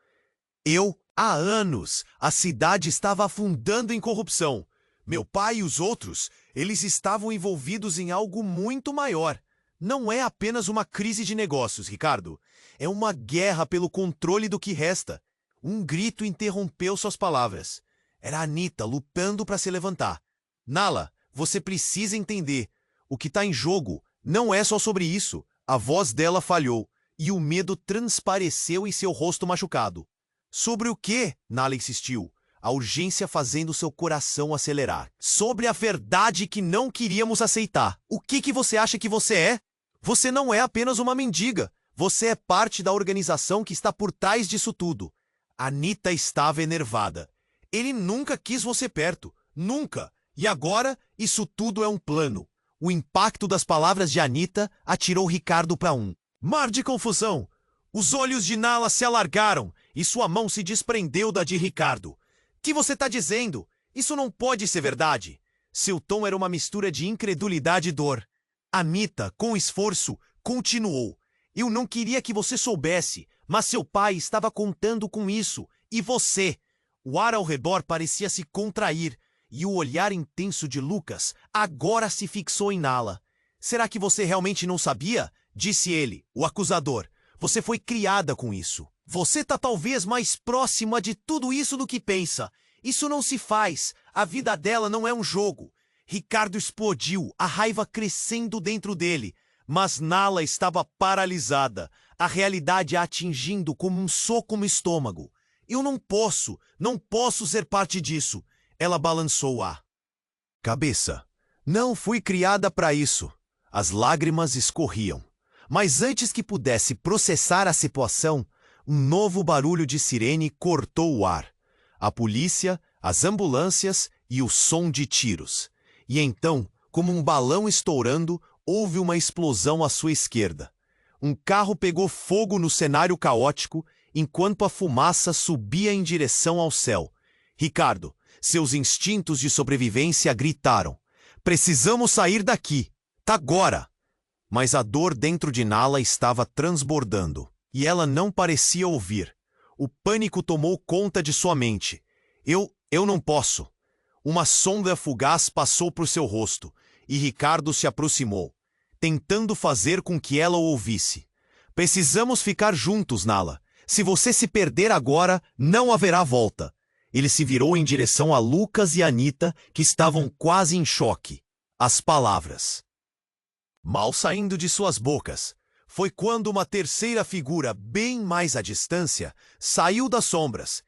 Há anos, a cidade estava afundando em corrupção. Meu pai e os outros, eles estavam envolvidos em algo muito maior. Não é apenas uma crise de negócios, Ricardo. É uma guerra pelo controle do que resta. Um grito interrompeu suas palavras. Era Anita lutando para se levantar. Nala, você precisa entender. O que está em jogo não é só sobre isso. A voz dela falhou, e o medo transpareceu em seu rosto machucado. Sobre o quê? Nala insistiu, a urgência fazendo seu coração acelerar. Sobre a verdade que não queríamos aceitar. O que você acha que você é? Você não é apenas uma mendiga. Você é parte da organização que está por trás disso tudo. Anita estava enervada. Ele nunca quis você perto. Nunca. E agora, isso tudo é um plano. O impacto das palavras de Anita atirou Ricardo para um mar de confusão. Os olhos de Nala se alargaram e sua mão se desprendeu da de Ricardo. O que você está dizendo? Isso não pode ser verdade. Seu tom era uma mistura de incredulidade e dor. Anita, com esforço, continuou. Eu não queria que você soubesse, mas seu pai estava contando com isso. E você? O ar ao redor parecia se contrair, e o olhar intenso de Lucas agora se fixou em Nala. Será que você realmente não sabia? Disse ele, o acusador. Você foi criada com isso. Você está talvez mais próxima de tudo isso do que pensa. Isso não se faz. A vida dela não é um jogo. Ricardo explodiu, a raiva crescendo dentro dele. Mas Nala estava paralisada, a realidade a atingindo como um soco no estômago. Eu não posso ser parte disso. Ela balançou a cabeça. Não fui criada para isso. As lágrimas escorriam. Mas antes que pudesse processar a situação, um novo barulho de sirene cortou o ar. A polícia, as ambulâncias e o som de tiros. E então, como um balão estourando, houve uma explosão à sua esquerda. Um carro pegou fogo no cenário caótico, enquanto a fumaça subia em direção ao céu. Ricardo, seus instintos de sobrevivência gritaram: "Precisamos sair daqui! Tá agora!" Mas a dor dentro de Nala estava transbordando, e ela não parecia ouvir. O pânico tomou conta de sua mente. Eu não posso." Uma sombra fugaz passou por seu rosto, e Ricardo se aproximou, tentando fazer com que ela o ouvisse. "Precisamos ficar juntos, Nala. Se você se perder agora, não haverá volta." Ele se virou em direção a Lucas e Anita, que estavam quase em choque. As palavras, mal saindo de suas bocas, foi quando uma terceira figura, bem mais à distância, saiu das sombras,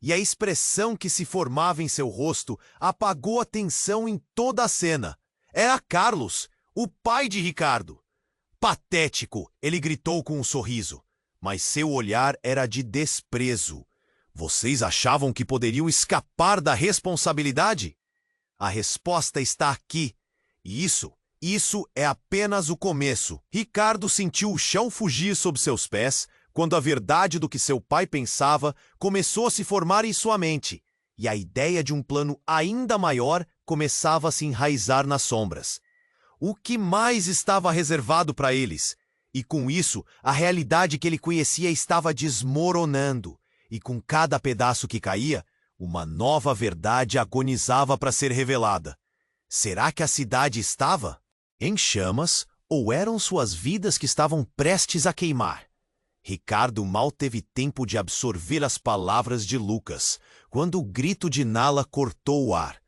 e a expressão que se formava em seu rosto apagou a tensão em toda a cena. Era Carlos, o pai de Ricardo. "Patético!" ele gritou com um sorriso, mas seu olhar era de desprezo. "Vocês achavam que poderiam escapar da responsabilidade? A resposta está aqui. E isso é apenas o começo." Ricardo sentiu o chão fugir sob seus pés quando a verdade do que seu pai pensava começou a se formar em sua mente, e a ideia de um plano ainda maior começava a se enraizar nas sombras. O que mais estava reservado para eles? E com isso, a realidade que ele conhecia estava desmoronando, e com cada pedaço que caía, uma nova verdade agonizava para ser revelada. Será que a cidade estava em chamas, ou eram suas vidas que estavam prestes a queimar? Ricardo mal teve tempo de absorver as palavras de Lucas, quando o grito de Nala cortou o ar.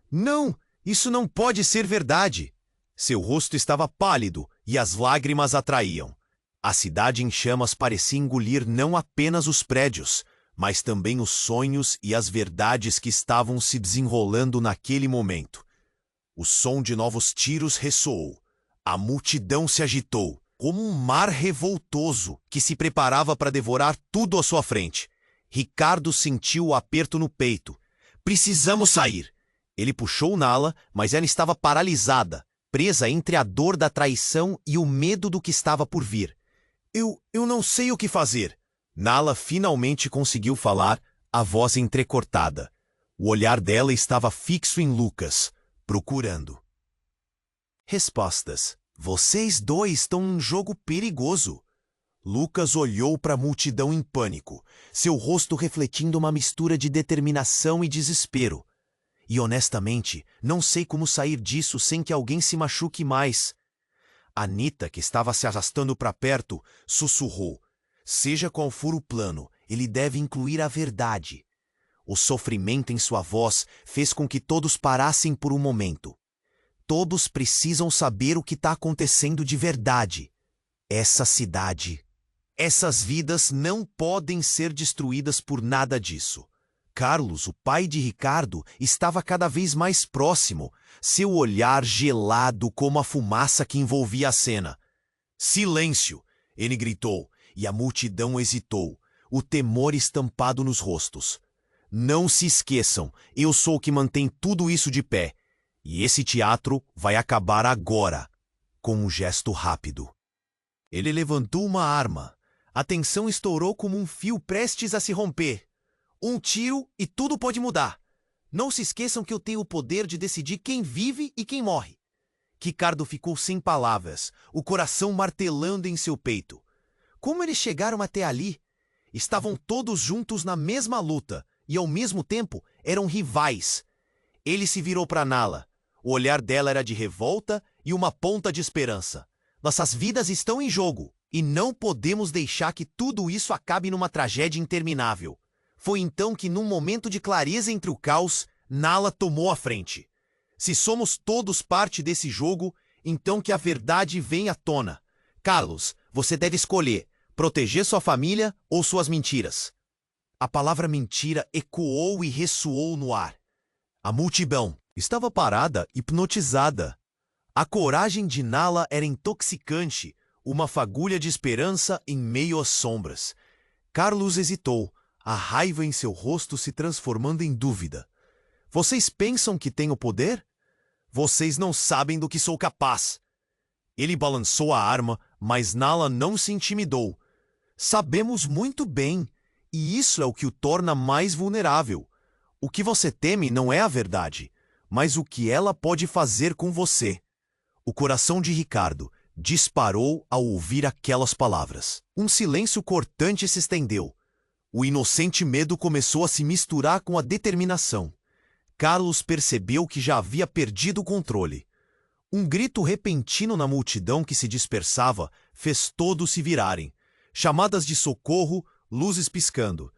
"Não, isso não pode ser verdade!" Seu rosto estava pálido e as lágrimas atraíam. A cidade em chamas parecia engolir não apenas os prédios, mas também os sonhos e as verdades que estavam se desenrolando naquele momento. O som de novos tiros ressoou. A multidão se agitou, como um mar revoltoso que se preparava para devorar tudo à sua frente. Ricardo sentiu o aperto no peito. "Precisamos sair!" Ele puxou Nala, mas ela estava paralisada, presa entre a dor da traição e o medo do que estava por vir. Eu não sei o que fazer." Nala finalmente conseguiu falar, a voz entrecortada. O olhar dela estava fixo em Lucas, procurando respostas. "Vocês dois estão num jogo perigoso." Lucas olhou para a multidão em pânico, seu rosto refletindo uma mistura de determinação e desespero. "E honestamente, não sei como sair disso sem que alguém se machuque mais." Anita, que estava se arrastando para perto, sussurrou: "Seja qual for o plano, ele deve incluir a verdade." O sofrimento em sua voz fez com que todos parassem por um momento. Todos precisam saber o que está acontecendo de verdade. Essa cidade, essas vidas não podem ser destruídas por nada disso. Carlos, o pai de Ricardo, estava cada vez mais próximo, seu olhar gelado como a fumaça que envolvia a cena. "Silêncio!" ele gritou, e a multidão hesitou, o temor estampado nos rostos. "Não se esqueçam, eu sou o que mantém tudo isso de pé. E esse teatro vai acabar agora." Com um gesto rápido, ele levantou uma arma. A tensão estourou como um fio prestes a se romper. Um tiro e tudo pode mudar. "Não se esqueçam que eu tenho o poder de decidir quem vive e quem morre." Ricardo ficou sem palavras, o coração martelando em seu peito. Como eles chegaram até ali? Estavam todos juntos na mesma luta e, ao mesmo tempo, eram rivais. Ele se virou para Nala. O olhar dela era de revolta e uma ponta de esperança. "Nossas vidas estão em jogo, e não podemos deixar que tudo isso acabe numa tragédia interminável." Foi então que, num momento de clareza entre o caos, Nala tomou a frente. "Se somos todos parte desse jogo, então que a verdade venha à tona. Carlos, você deve escolher proteger sua família ou suas mentiras." A palavra mentira ecoou e ressoou no ar. A multidão estava parada, hipnotizada. A coragem de Nala era intoxicante, uma fagulha de esperança em meio às sombras. Carlos hesitou, a raiva em seu rosto se transformando em dúvida. Vocês pensam que tenho poder? Vocês não sabem do que sou capaz. Ele balançou a arma, mas Nala não se intimidou. Sabemos muito bem, e isso é o que o torna mais vulnerável. O que você teme não é a verdade, mas o que ela pode fazer com você. O coração de Ricardo disparou ao ouvir aquelas palavras. Um silêncio cortante se estendeu. O inocente medo começou a se misturar com a determinação. Carlos percebeu que já havia perdido o controle. Um grito repentino na multidão que se dispersava fez todos se virarem. Chamadas de socorro, luzes piscando.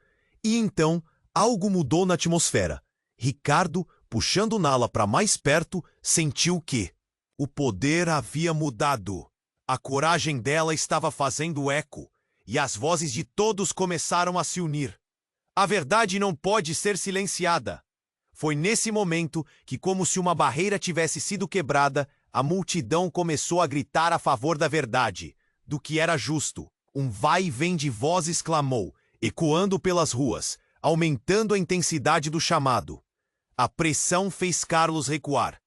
E então, algo mudou na atmosfera. Ricardo, puxando Nala para mais perto, sentiu que o poder havia mudado. A coragem dela estava fazendo eco, e as vozes de todos começaram a se unir. A verdade não pode ser silenciada. Foi nesse momento que, como se uma barreira tivesse sido quebrada, a multidão começou a gritar a favor da verdade, do que era justo. Um vai e vem de vozes clamou, ecoando pelas ruas, aumentando a intensidade do chamado. A pressão fez Carlos recuar.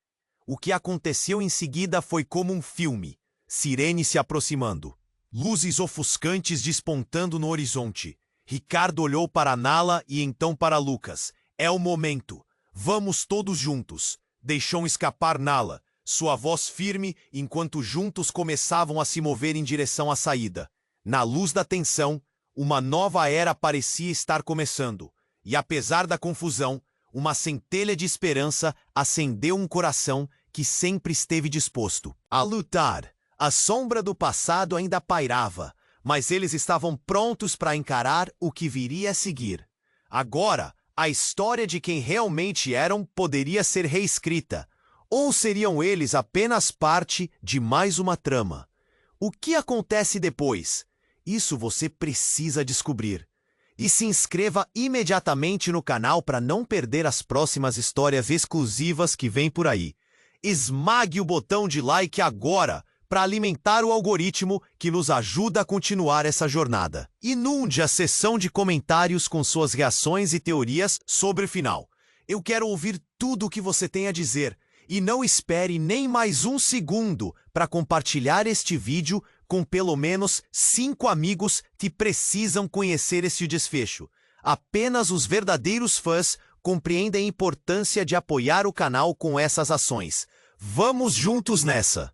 O que aconteceu em seguida foi como um filme. Sirene se aproximando. Luzes ofuscantes despontando no horizonte. Ricardo olhou para Nala e então para Lucas. É o momento. Vamos todos juntos. Deixou escapar Nala, sua voz firme enquanto juntos começavam a se mover em direção à saída. Na luz da tensão, uma nova era parecia estar começando. E apesar da confusão, uma centelha de esperança acendeu um coração que sempre esteve disposto a lutar. A sombra do passado ainda pairava, mas eles estavam prontos para encarar o que viria a seguir. Agora, a história de quem realmente eram poderia ser reescrita, ou seriam eles apenas parte de mais uma trama? O que acontece depois? Isso você precisa descobrir. E se inscreva imediatamente no canal para não perder as próximas histórias exclusivas que vêm por aí. Esmague o botão de like agora para alimentar o algoritmo que nos ajuda a continuar essa jornada. Inunde a seção de comentários com suas reações e teorias sobre o final. Eu quero ouvir tudo o que você tem a dizer. E não espere nem mais um segundo para compartilhar este vídeo com pelo menos 5 amigos que precisam conhecer esse desfecho. Apenas os verdadeiros fãs compreendem a importância de apoiar o canal com essas ações. Vamos juntos nessa!